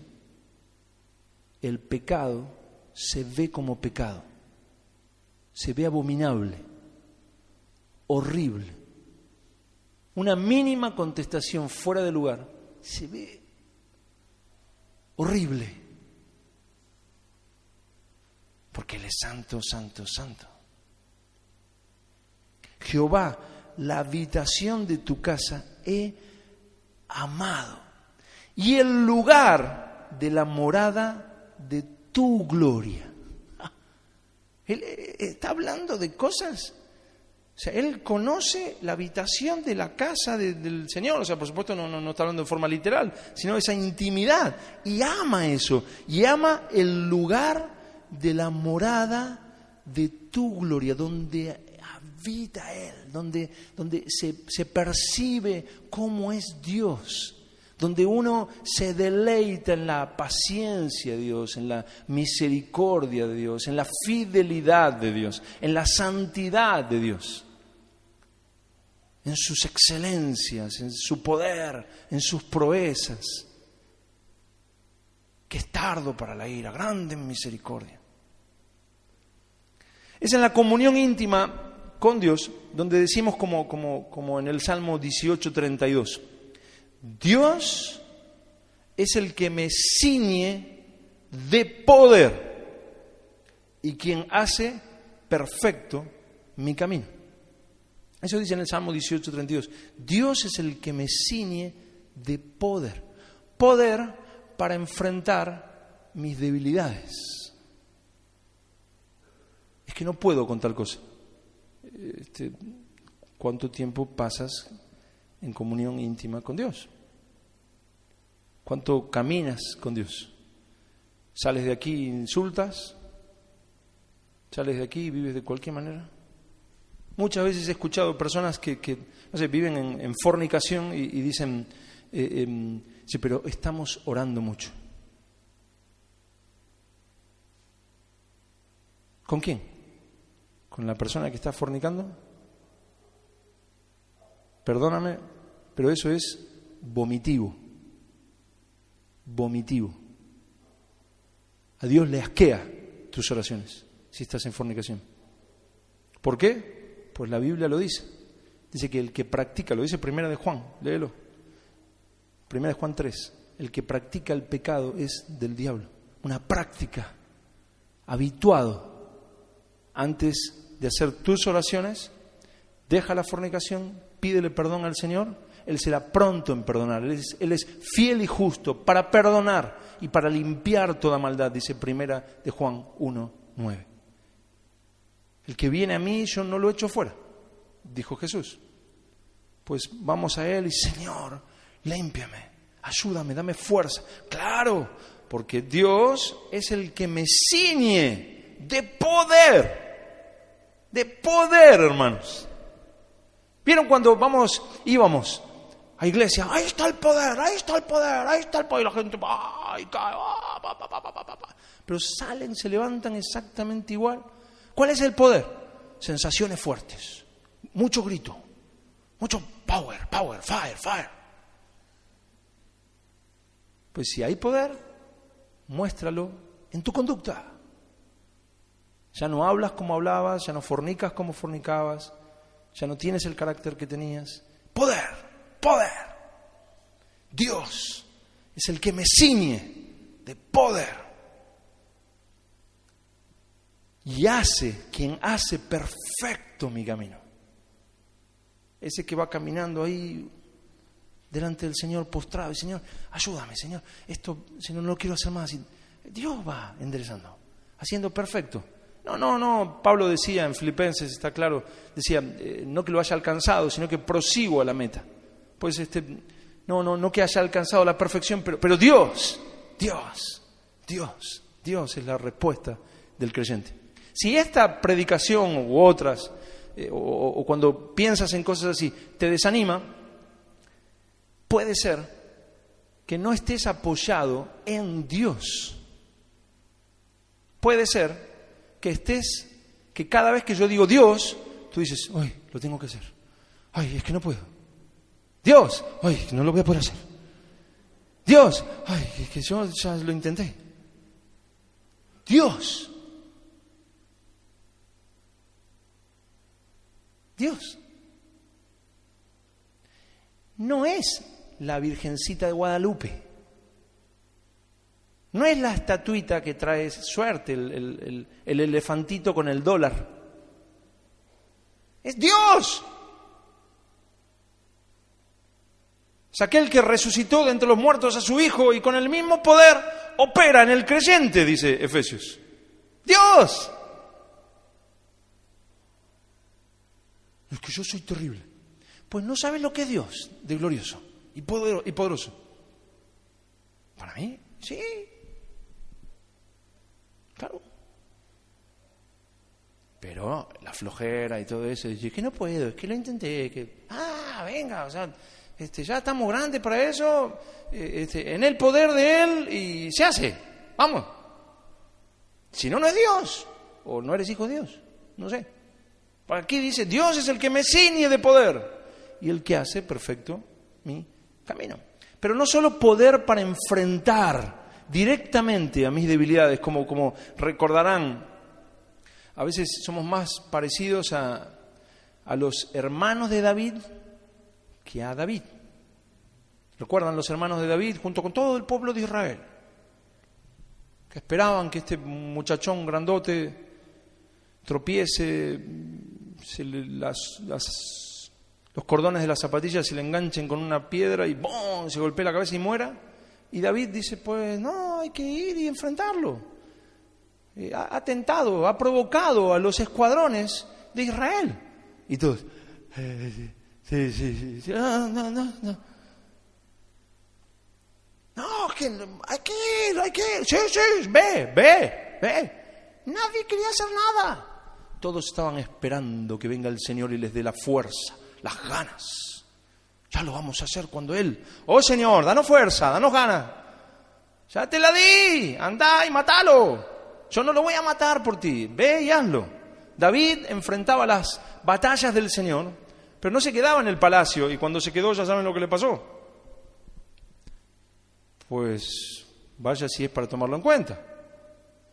Speaker 2: el pecado se ve como pecado. Se ve abominable, horrible. Una mínima contestación fuera de lugar se ve horrible. Porque Él es santo, santo, santo. Jehová, la habitación de tu casa he amado. Y el lugar de la morada de tu gloria. Él está hablando de cosas. O sea, Él conoce la habitación de la casa del Señor. O sea, por supuesto no está hablando de forma literal, sino esa intimidad. Y ama eso. Y ama el lugar de la morada de tu gloria, donde habita Él, donde se percibe cómo es Dios, donde uno se deleita en la paciencia de Dios, en la misericordia de Dios, en la fidelidad de Dios, en la santidad de Dios, en sus excelencias, en su poder, en sus proezas, que es tardo para la ira, grande en misericordia. Es en la comunión íntima con Dios donde decimos como en el Salmo 18:32, Dios es el que me ciñe de poder y quien hace perfecto mi camino. Eso dice en el Salmo 18:32. Dios es el que me ciñe de poder. Poder para enfrentar mis debilidades. Es que no puedo con tal cosa. ¿Cuánto tiempo pasas en comunión íntima con Dios? ¿Cuánto caminas con Dios? ¿Sales de aquí e insultas? ¿Sales de aquí y vives de cualquier manera? Muchas veces he escuchado personas que no sé, viven en fornicación y dicen, sí, pero estamos orando mucho. ¿Con quién? ¿Con la persona que está fornicando? Perdóname, pero eso es vomitivo. Vomitivo. A Dios le asquea tus oraciones si estás en fornicación. ¿Por qué? Pues la Biblia lo dice. Dice que el que practica, lo dice Primera de Juan, léelo. Primera de Juan 3. El que practica el pecado es del diablo. Una práctica, habituado. Antes de hacer tus oraciones, deja la fornicación, pídele perdón al Señor, Él será pronto en perdonar. Él es fiel y justo para perdonar y para limpiar toda maldad, dice Primera de Juan 1:9. El que viene a mí, yo no lo echo fuera, dijo Jesús. Pues vamos a Él y Señor, límpiame, ayúdame, dame fuerza. Claro, porque Dios es el que me ciñe de poder. De poder, hermanos. ¿Vieron cuando íbamos a iglesia? Ahí está el poder, ahí está el poder, ahí está el poder. Y la gente cae. Pero salen, se levantan exactamente igual. ¿Cuál es el poder? Sensaciones fuertes, mucho grito, mucho power, fire. Pues si hay poder, muéstralo en tu conducta. Ya no hablas como hablabas, ya no fornicas como fornicabas, ya no tienes el carácter que tenías. Poder, poder. Dios es el que me ciñe de poder. Y quien hace perfecto mi camino. Ese que va caminando ahí delante del Señor postrado. Y Señor, ayúdame, Señor. Esto, Señor, no lo quiero hacer más. Y Dios va enderezando, haciendo perfecto. No. Pablo decía en Filipenses, está claro, decía, no que lo haya alcanzado, sino que prosigo a la meta. Pues no que haya alcanzado la perfección, pero Dios es la respuesta del creyente. Si esta predicación u otras, o cuando piensas en cosas así, te desanima, puede ser que no estés apoyado en Dios. Puede ser que cada vez que yo digo Dios, tú dices, ¡ay, lo tengo que hacer! ¡Ay, es que no puedo! ¡Dios! ¡Ay, no lo voy a poder hacer! ¡Dios! ¡Ay, es que yo ya lo intenté! ¡Dios! No es la Virgencita de Guadalupe. No es la estatuita que trae suerte, el elefantito con el dólar. Es Dios. Es aquel que resucitó de entre los muertos a su Hijo y con el mismo poder opera en el creyente, dice Efesios. ¡Dios! Es que yo soy terrible. Pues no sabes lo que es Dios de glorioso y poderoso. Para mí, sí. Claro. Pero la flojera y todo eso, es que no puedo, es que lo intenté, venga, o sea, ya estamos grandes para eso, en el poder de Él y se hace, vamos. Si no, no es Dios, o no eres hijo de Dios, no sé. Aquí dice, Dios es el que me ciñe de poder y el que hace perfecto mi camino. Pero no solo poder para enfrentar directamente a mis debilidades, como recordarán, a veces somos más parecidos a los hermanos de David que a David. ¿Recuerdan los hermanos de David junto con todo el pueblo de Israel? Que esperaban que este muchachón grandote tropiece, los cordones de las zapatillas se le enganchen con una piedra y ¡bom!, se golpea la cabeza y muera. Y David dice, pues no, hay que ir y enfrentarlo. Ha tentado, ha provocado a los escuadrones de Israel. Y todos, sí. No. No, que hay que ir. Sí, ve. Nadie quería hacer nada. Todos estaban esperando que venga el Señor y les dé la fuerza, las ganas. Ya lo vamos a hacer cuando Él, oh Señor, danos fuerza, danos ganas. Ya te la di, anda y mátalo. Yo no lo voy a matar por ti, ve y hazlo. David enfrentaba las batallas del Señor, pero no se quedaba en el palacio, y cuando se quedó ya saben lo que le pasó. Pues vaya si es para tomarlo en cuenta.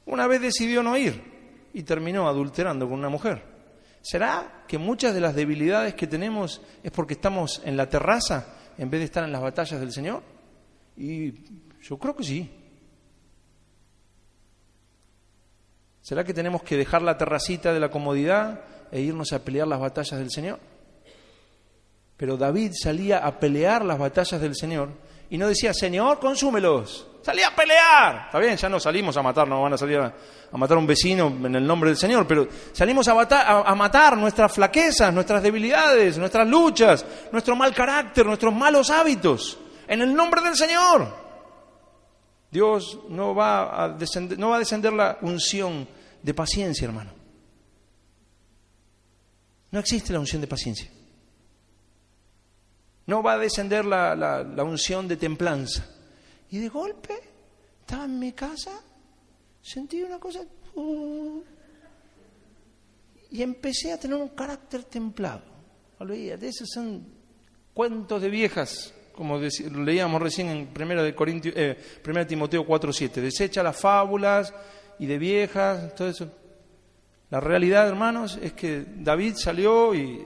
Speaker 2: Una vez decidió no ir y terminó adulterando con una mujer. ¿Será que muchas de las debilidades que tenemos es porque estamos en la terraza en vez de estar en las batallas del Señor? Y yo creo que sí. ¿Será que tenemos que dejar la terracita de la comodidad e irnos a pelear las batallas del Señor? Pero David salía a pelear las batallas del Señor y no decía, Señor, consúmelos. Salía a pelear. Está bien, ya no salimos a matar, no van a salir a matar a un vecino en el nombre del Señor, pero salimos a matar nuestras flaquezas, nuestras debilidades, nuestras luchas, nuestro mal carácter, nuestros malos hábitos, en el nombre del Señor. Dios no va a descender la unción de paciencia, hermano. No existe la unción de paciencia. No va a descender la unción de templanza. Y de golpe, estaba en mi casa, sentí una cosa, y empecé a tener un carácter templado. Olvídate, esos son cuentos de viejas, como leíamos recién en 1 Timoteo 4:7. Desecha las fábulas y de viejas, todo eso. La realidad, hermanos, es que David salió y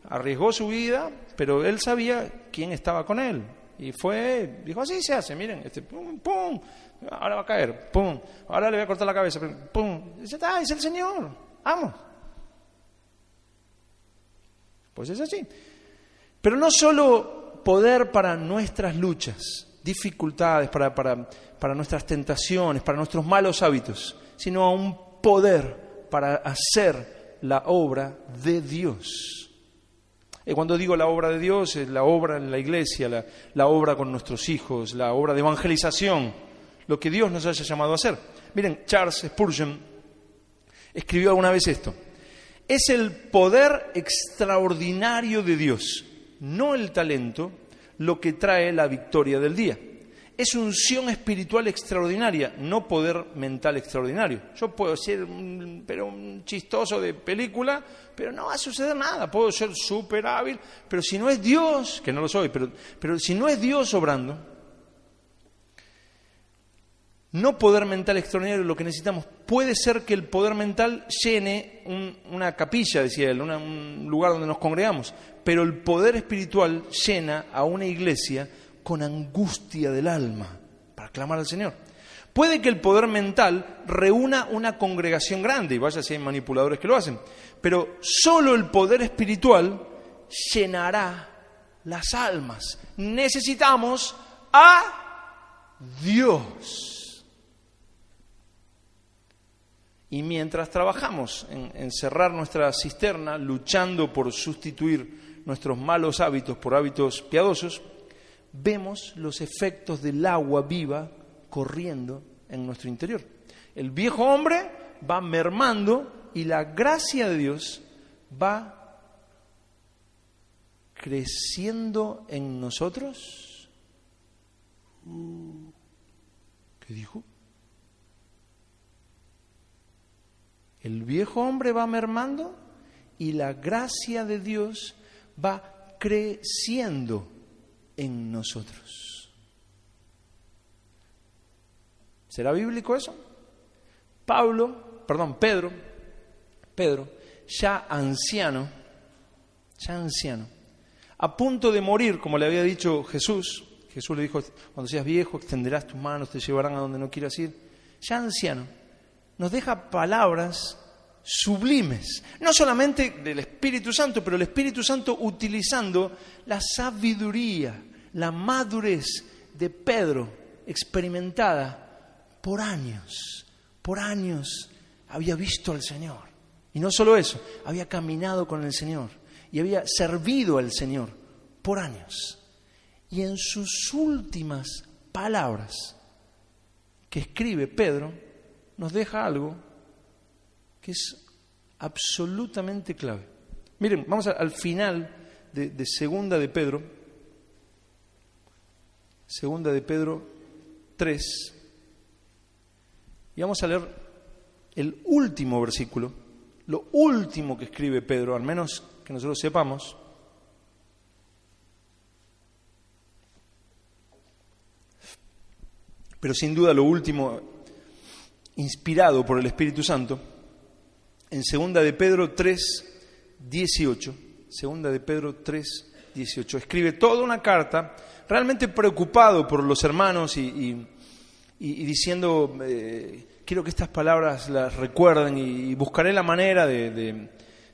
Speaker 2: arriesgó su vida, pero él sabía quién estaba con él. Y fue, dijo, así se hace, miren, pum, pum, ahora va a caer, pum, ahora le voy a cortar la cabeza, pum, dice, es el Señor, vamos. Pues es así. Pero no solo poder para nuestras luchas, dificultades, para nuestras tentaciones, para nuestros malos hábitos, sino un poder para hacer la obra de Dios. Cuando digo la obra de Dios, es la obra en la iglesia, la obra con nuestros hijos, la obra de evangelización, lo que Dios nos haya llamado a hacer. Miren, Charles Spurgeon escribió alguna vez esto: es el poder extraordinario de Dios, no el talento, lo que trae la victoria del día. Es unción espiritual extraordinaria, no poder mental extraordinario. Yo puedo ser un chistoso de película, pero no va a suceder nada. Puedo ser súper hábil, pero si no es Dios, que no lo soy, pero si no es Dios obrando, no poder mental extraordinario lo que necesitamos. Puede ser que el poder mental llene una capilla, decía él, un lugar donde nos congregamos, pero el poder espiritual llena a una iglesia con angustia del alma para clamar al Señor. Puede que el poder mental reúna una congregación grande, y vaya si hay manipuladores que lo hacen, pero solo el poder espiritual llenará las almas. Necesitamos a Dios. Y mientras trabajamos en cerrar nuestra cisterna, luchando por sustituir nuestros malos hábitos por hábitos piadosos, vemos los efectos del agua viva corriendo en nuestro interior. El viejo hombre va mermando y la gracia de Dios va creciendo en nosotros. ¿Qué dijo? El viejo hombre va mermando y la gracia de Dios va creciendo en nosotros. ¿Será bíblico eso? Pedro, ya anciano, a punto de morir, como le había dicho Jesús le dijo, cuando seas viejo extenderás tus manos, te llevarán a donde no quieras ir. Ya anciano, nos deja palabras sublimes, no solamente del Espíritu Santo, pero el Espíritu Santo utilizando la sabiduría, la madurez de Pedro, experimentada por años había visto al Señor. Y no solo eso, había caminado con el Señor y había servido al Señor por años. Y en sus últimas palabras que escribe Pedro, nos deja algo que es absolutamente clave. Miren, vamos al final de Segunda de Pedro 3, y vamos a leer el último versículo, lo último que escribe Pedro, al menos que nosotros sepamos. Pero sin duda lo último inspirado por el Espíritu Santo, en 2 de Pedro 3:18, 2 de Pedro 3:18, escribe toda una carta, realmente preocupado por los hermanos y diciendo, quiero que estas palabras las recuerden y buscaré la manera de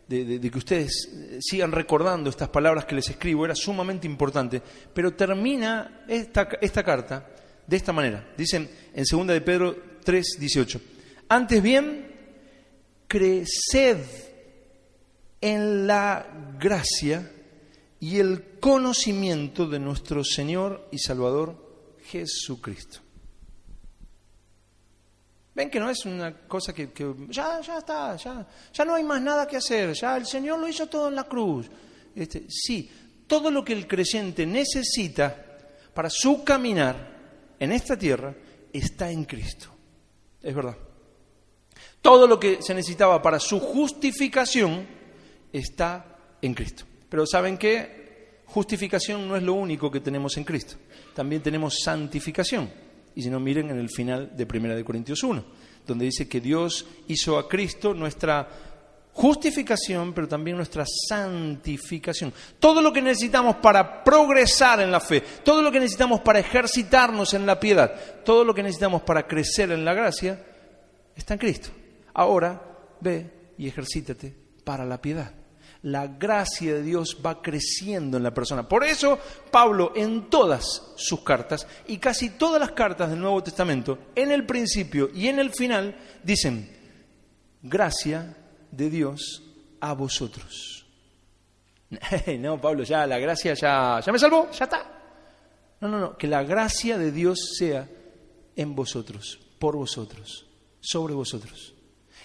Speaker 2: que ustedes sigan recordando estas palabras que les escribo. Era sumamente importante, pero termina esta carta de esta manera. Dicen en 2 de Pedro 3:18, antes bien, creced en la gracia y el conocimiento de nuestro Señor y Salvador Jesucristo. Ven que no es una cosa que ya está, ya no hay más nada que hacer, ya el Señor lo hizo todo en la cruz. Sí, todo lo que el creyente necesita para su caminar en esta tierra está en Cristo. Es verdad. Todo lo que se necesitaba para su justificación está en Cristo. Pero ¿saben qué? Justificación no es lo único que tenemos en Cristo. También tenemos santificación. Y si no, miren en el final de 1 Corintios 1, donde dice que Dios hizo a Cristo nuestra justificación, pero también nuestra santificación. Todo lo que necesitamos para progresar en la fe, todo lo que necesitamos para ejercitarnos en la piedad, todo lo que necesitamos para crecer en la gracia, está en Cristo. Ahora ve y ejercítate para la piedad. La gracia de Dios va creciendo en la persona. Por eso Pablo en todas sus cartas, y casi todas las cartas del Nuevo Testamento, en el principio y en el final, dicen: gracia de Dios a vosotros. No, Pablo, ya la gracia ya me salvó, ya está. No, que la gracia de Dios sea en vosotros, por vosotros, sobre vosotros.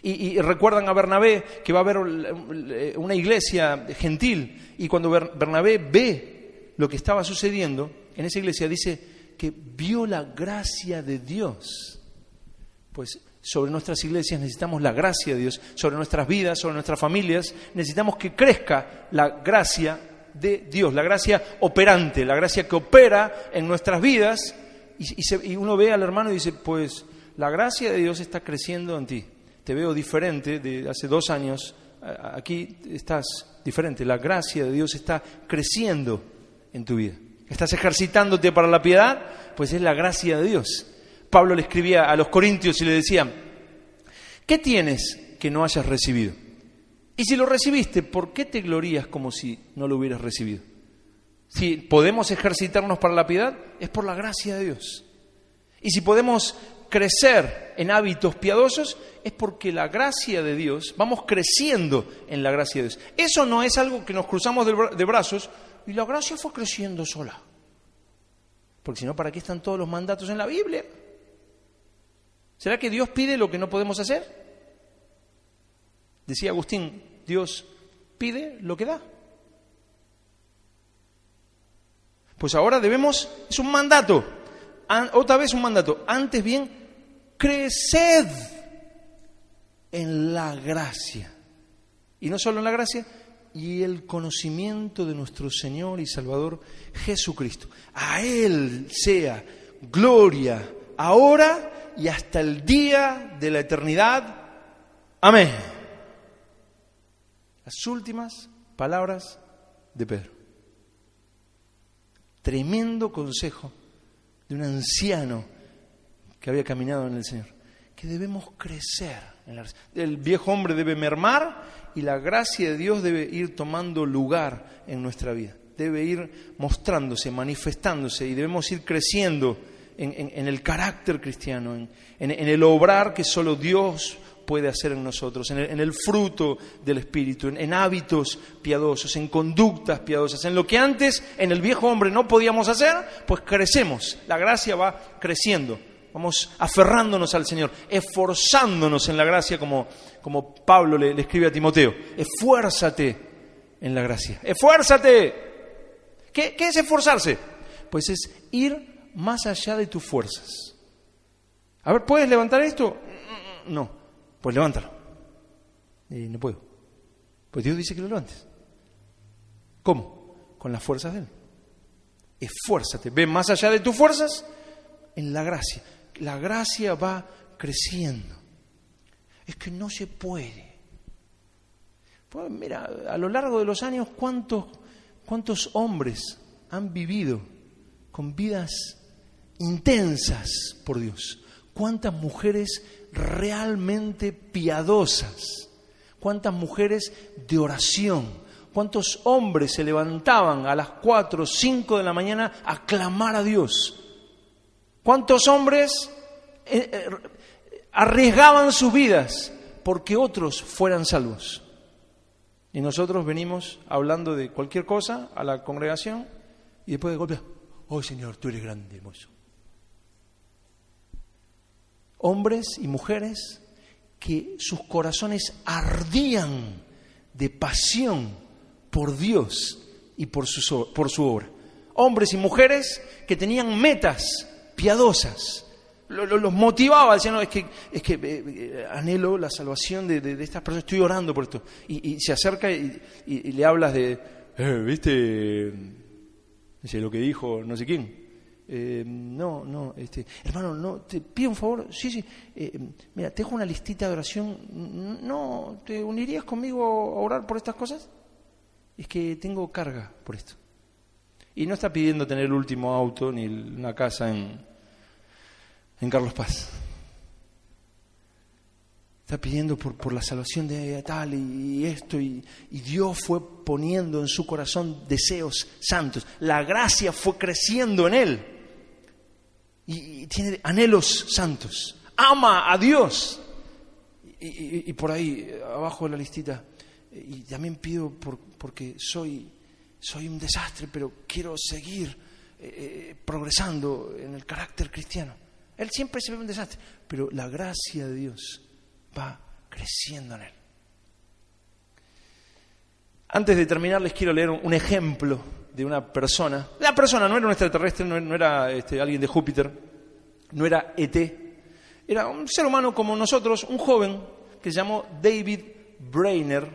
Speaker 2: Y recuerdan a Bernabé que va a haber una iglesia gentil, y cuando Bernabé ve lo que estaba sucediendo en esa iglesia, dice que vio la gracia de Dios. Pues sobre nuestras iglesias necesitamos la gracia de Dios, sobre nuestras vidas, sobre nuestras familias, necesitamos que crezca la gracia de Dios, la gracia operante, la gracia que opera en nuestras vidas, y uno ve al hermano y dice: pues la gracia de Dios está creciendo en ti. Te veo diferente de hace 2 años, aquí estás diferente. La gracia de Dios está creciendo en tu vida. ¿Estás ejercitándote para la piedad? Pues es la gracia de Dios. Pablo le escribía a los corintios y le decía: ¿qué tienes que no hayas recibido? Y si lo recibiste, ¿por qué te glorías como si no lo hubieras recibido? Si podemos ejercitarnos para la piedad, es por la gracia de Dios. Y si podemos crecer en hábitos piadosos, es porque la gracia de Dios, vamos creciendo en la gracia de Dios. Eso no es algo que nos cruzamos de brazos y la gracia fue creciendo sola. Porque si no, ¿para qué están todos los mandatos en la Biblia? ¿Será que Dios pide lo que no podemos hacer? Decía Agustín, Dios pide lo que da. Pues ahora es un mandato. Otra vez un mandato. Antes bien, creced en la gracia. Y no solo en la gracia, y el conocimiento de nuestro Señor y Salvador Jesucristo. A Él sea gloria ahora y hasta el día de la eternidad. Amén. Las últimas palabras de Pedro. Tremendo consejo de un anciano que había caminado en el Señor, que debemos crecer en la gracia. El viejo hombre debe mermar y la gracia de Dios debe ir tomando lugar en nuestra vida, debe ir mostrándose, manifestándose, y debemos ir creciendo en el carácter cristiano, en el obrar que solo Dios puede hacer en nosotros, en el fruto del Espíritu, en hábitos piadosos, en conductas piadosas, en lo que antes en el viejo hombre no podíamos hacer, pues crecemos, la gracia va creciendo, vamos aferrándonos al Señor, esforzándonos en la gracia, como Pablo le escribe a Timoteo: esfuérzate en la gracia, esfuérzate. ¿Qué es esforzarse? Pues es ir más allá de tus fuerzas. A ver, ¿puedes levantar esto? No. Pues levántalo. No puedo. Pues Dios dice que lo levantes. ¿Cómo? Con las fuerzas de Él. Esfuérzate. Ve más allá de tus fuerzas en la gracia. La gracia va creciendo. Es que no se puede. Pues mira, a lo largo de los años, ¿cuántos hombres han vivido con vidas intensas por Dios? ¿Cuántas mujeres realmente piadosas? ¿Cuántas mujeres de oración? ¿Cuántos hombres se levantaban a las 4 o 5 de la mañana a clamar a Dios? ¿Cuántos hombres arriesgaban sus vidas porque otros fueran salvos? Y nosotros venimos hablando de cualquier cosa a la congregación y después de golpe: ¡oh, Señor, tú eres grande, hermoso! Hombres y mujeres que sus corazones ardían de pasión por Dios y por su obra. Hombres y mujeres que tenían metas piadosas. Los motivaba, decían: no, es que anhelo la salvación de estas personas, estoy orando por esto. Y se acerca y le hablas de, ¿viste? Dice lo que dijo no sé quién. hermano, no, te pido un favor, sí, mira, te dejo una listita de oración, no, ¿te unirías conmigo a orar por estas cosas? Es que tengo carga por esto. Y no está pidiendo tener el último auto ni una casa en Carlos Paz. Está pidiendo por la salvación de tal y esto, y Dios fue poniendo en su corazón deseos santos. La gracia fue creciendo en él. Y tiene anhelos santos. Ama a Dios. Y por ahí, abajo de la listita, y también pido porque soy un desastre, pero quiero seguir progresando en el carácter cristiano. Él siempre se ve un desastre, pero la gracia de Dios va creciendo en él. Antes de terminar, les quiero leer un ejemplo de una persona. La persona no era un extraterrestre, no era alguien de Júpiter, no era ET. Era un ser humano como nosotros, un joven que se llamó David Brainerd.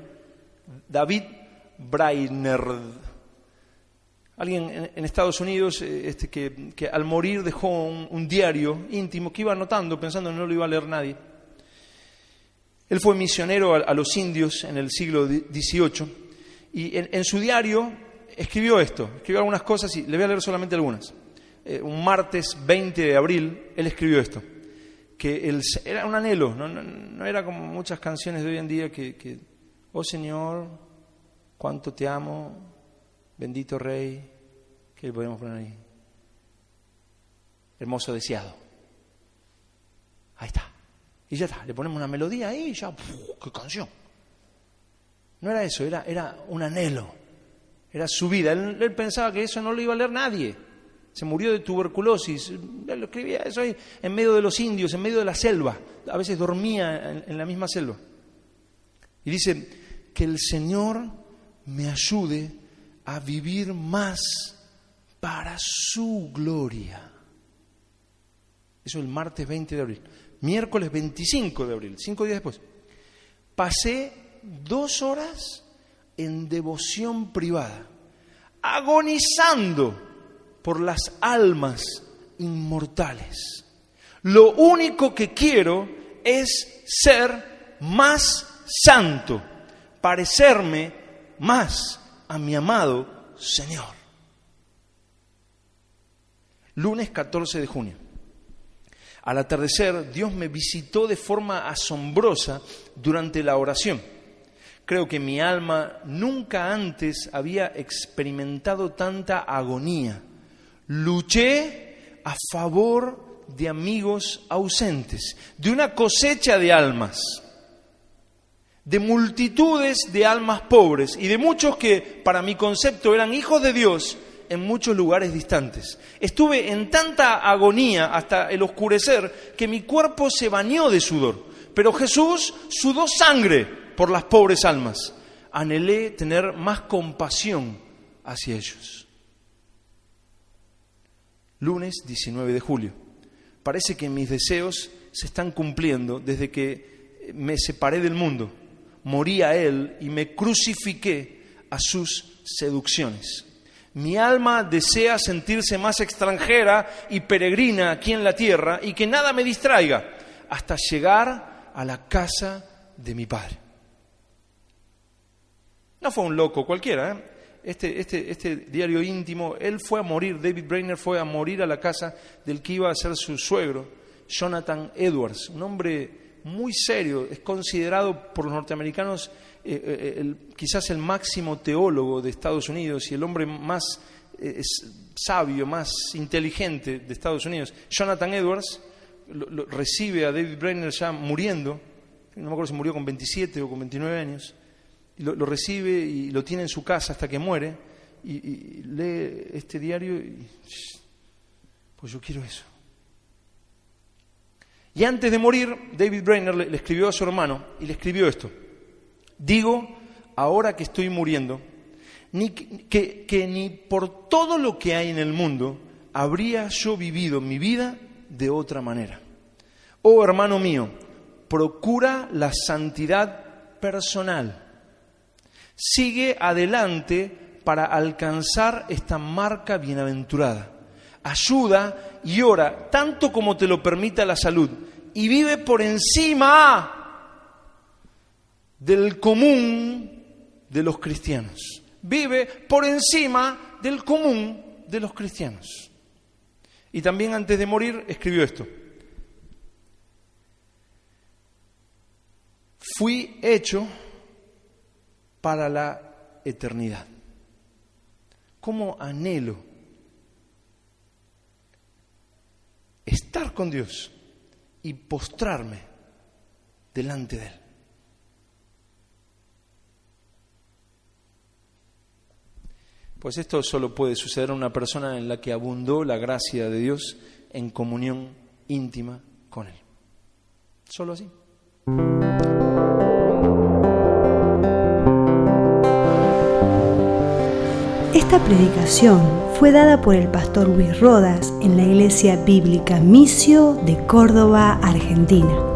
Speaker 2: Alguien en Estados Unidos que al morir dejó un diario íntimo que iba anotando, pensando que no lo iba a leer nadie. Él fue misionero a los indios en el siglo XVIII y en su diario escribió algunas cosas y le voy a leer solamente algunas. Un martes 20 de abril él escribió esto, que era un anhelo, no era como muchas canciones de hoy en día que oh Señor, cuánto te amo, bendito Rey, ¿qué le podemos poner ahí? Hermoso deseado. Ahí está. Y ya está, le ponemos una melodía ahí y ya, ¡qué canción! No era eso, era un anhelo, era su vida. Él pensaba que eso no lo iba a leer nadie. Se murió de tuberculosis, él lo escribía eso ahí, en medio de los indios, en medio de la selva. A veces dormía en la misma selva. Y dice, que el Señor me ayude a vivir más para su gloria. Eso el martes 20 de abril. Miércoles 25 de abril, 5 días después, pasé 2 horas en devoción privada, agonizando por las almas inmortales. Lo único que quiero es ser más santo, parecerme más a mi amado Señor. Lunes 14 de junio. Al atardecer, Dios me visitó de forma asombrosa durante la oración. Creo que mi alma nunca antes había experimentado tanta agonía. Luché a favor de amigos ausentes, de una cosecha de almas, de multitudes de almas pobres y de muchos que, para mi concepto, eran hijos de Dios en muchos lugares distantes. Estuve en tanta agonía hasta el oscurecer que mi cuerpo se bañó de sudor. Pero Jesús sudó sangre por las pobres almas. Anhelé tener más compasión hacia ellos. Lunes 19 de julio. Parece que mis deseos se están cumpliendo desde que me separé del mundo. Morí a Él y me crucifiqué a sus seducciones. Mi alma desea sentirse más extranjera y peregrina aquí en la tierra y que nada me distraiga hasta llegar a la casa de mi Padre. No fue un loco cualquiera, ¿eh? Este diario íntimo, él fue a morir, David Brainerd fue a morir a la casa del que iba a ser su suegro, Jonathan Edwards, un hombre muy serio, es considerado por los norteamericanos quizás el máximo teólogo de Estados Unidos y el hombre más sabio, más inteligente de Estados Unidos. Jonathan Edwards lo recibe a David Brainerd ya muriendo, no me acuerdo si murió con 27 o con 29 años, y lo recibe y lo tiene en su casa hasta que muere, y lee este diario y pues yo quiero eso. Y antes de morir, David Brainerd le escribió a su hermano y le escribió esto: digo, ahora que estoy muriendo, que ni por todo lo que hay en el mundo habría yo vivido mi vida de otra manera. Oh hermano mío, procura la santidad personal. Sigue adelante para alcanzar esta marca bienaventurada. ayuda y ora tanto como te lo permita la salud y vive por encima del común de los cristianos. Vive por encima del común de los cristianos. Y también antes de morir escribió esto: fui hecho para la eternidad. ¿Cómo anhelo estar con Dios y postrarme delante de Él? Pues esto solo puede suceder a una persona en la que abundó la gracia de Dios en comunión íntima con Él. Solo así.
Speaker 1: Esta predicación fue dada por el pastor Luis Rodas en la Iglesia Bíblica Misio de Córdoba, Argentina.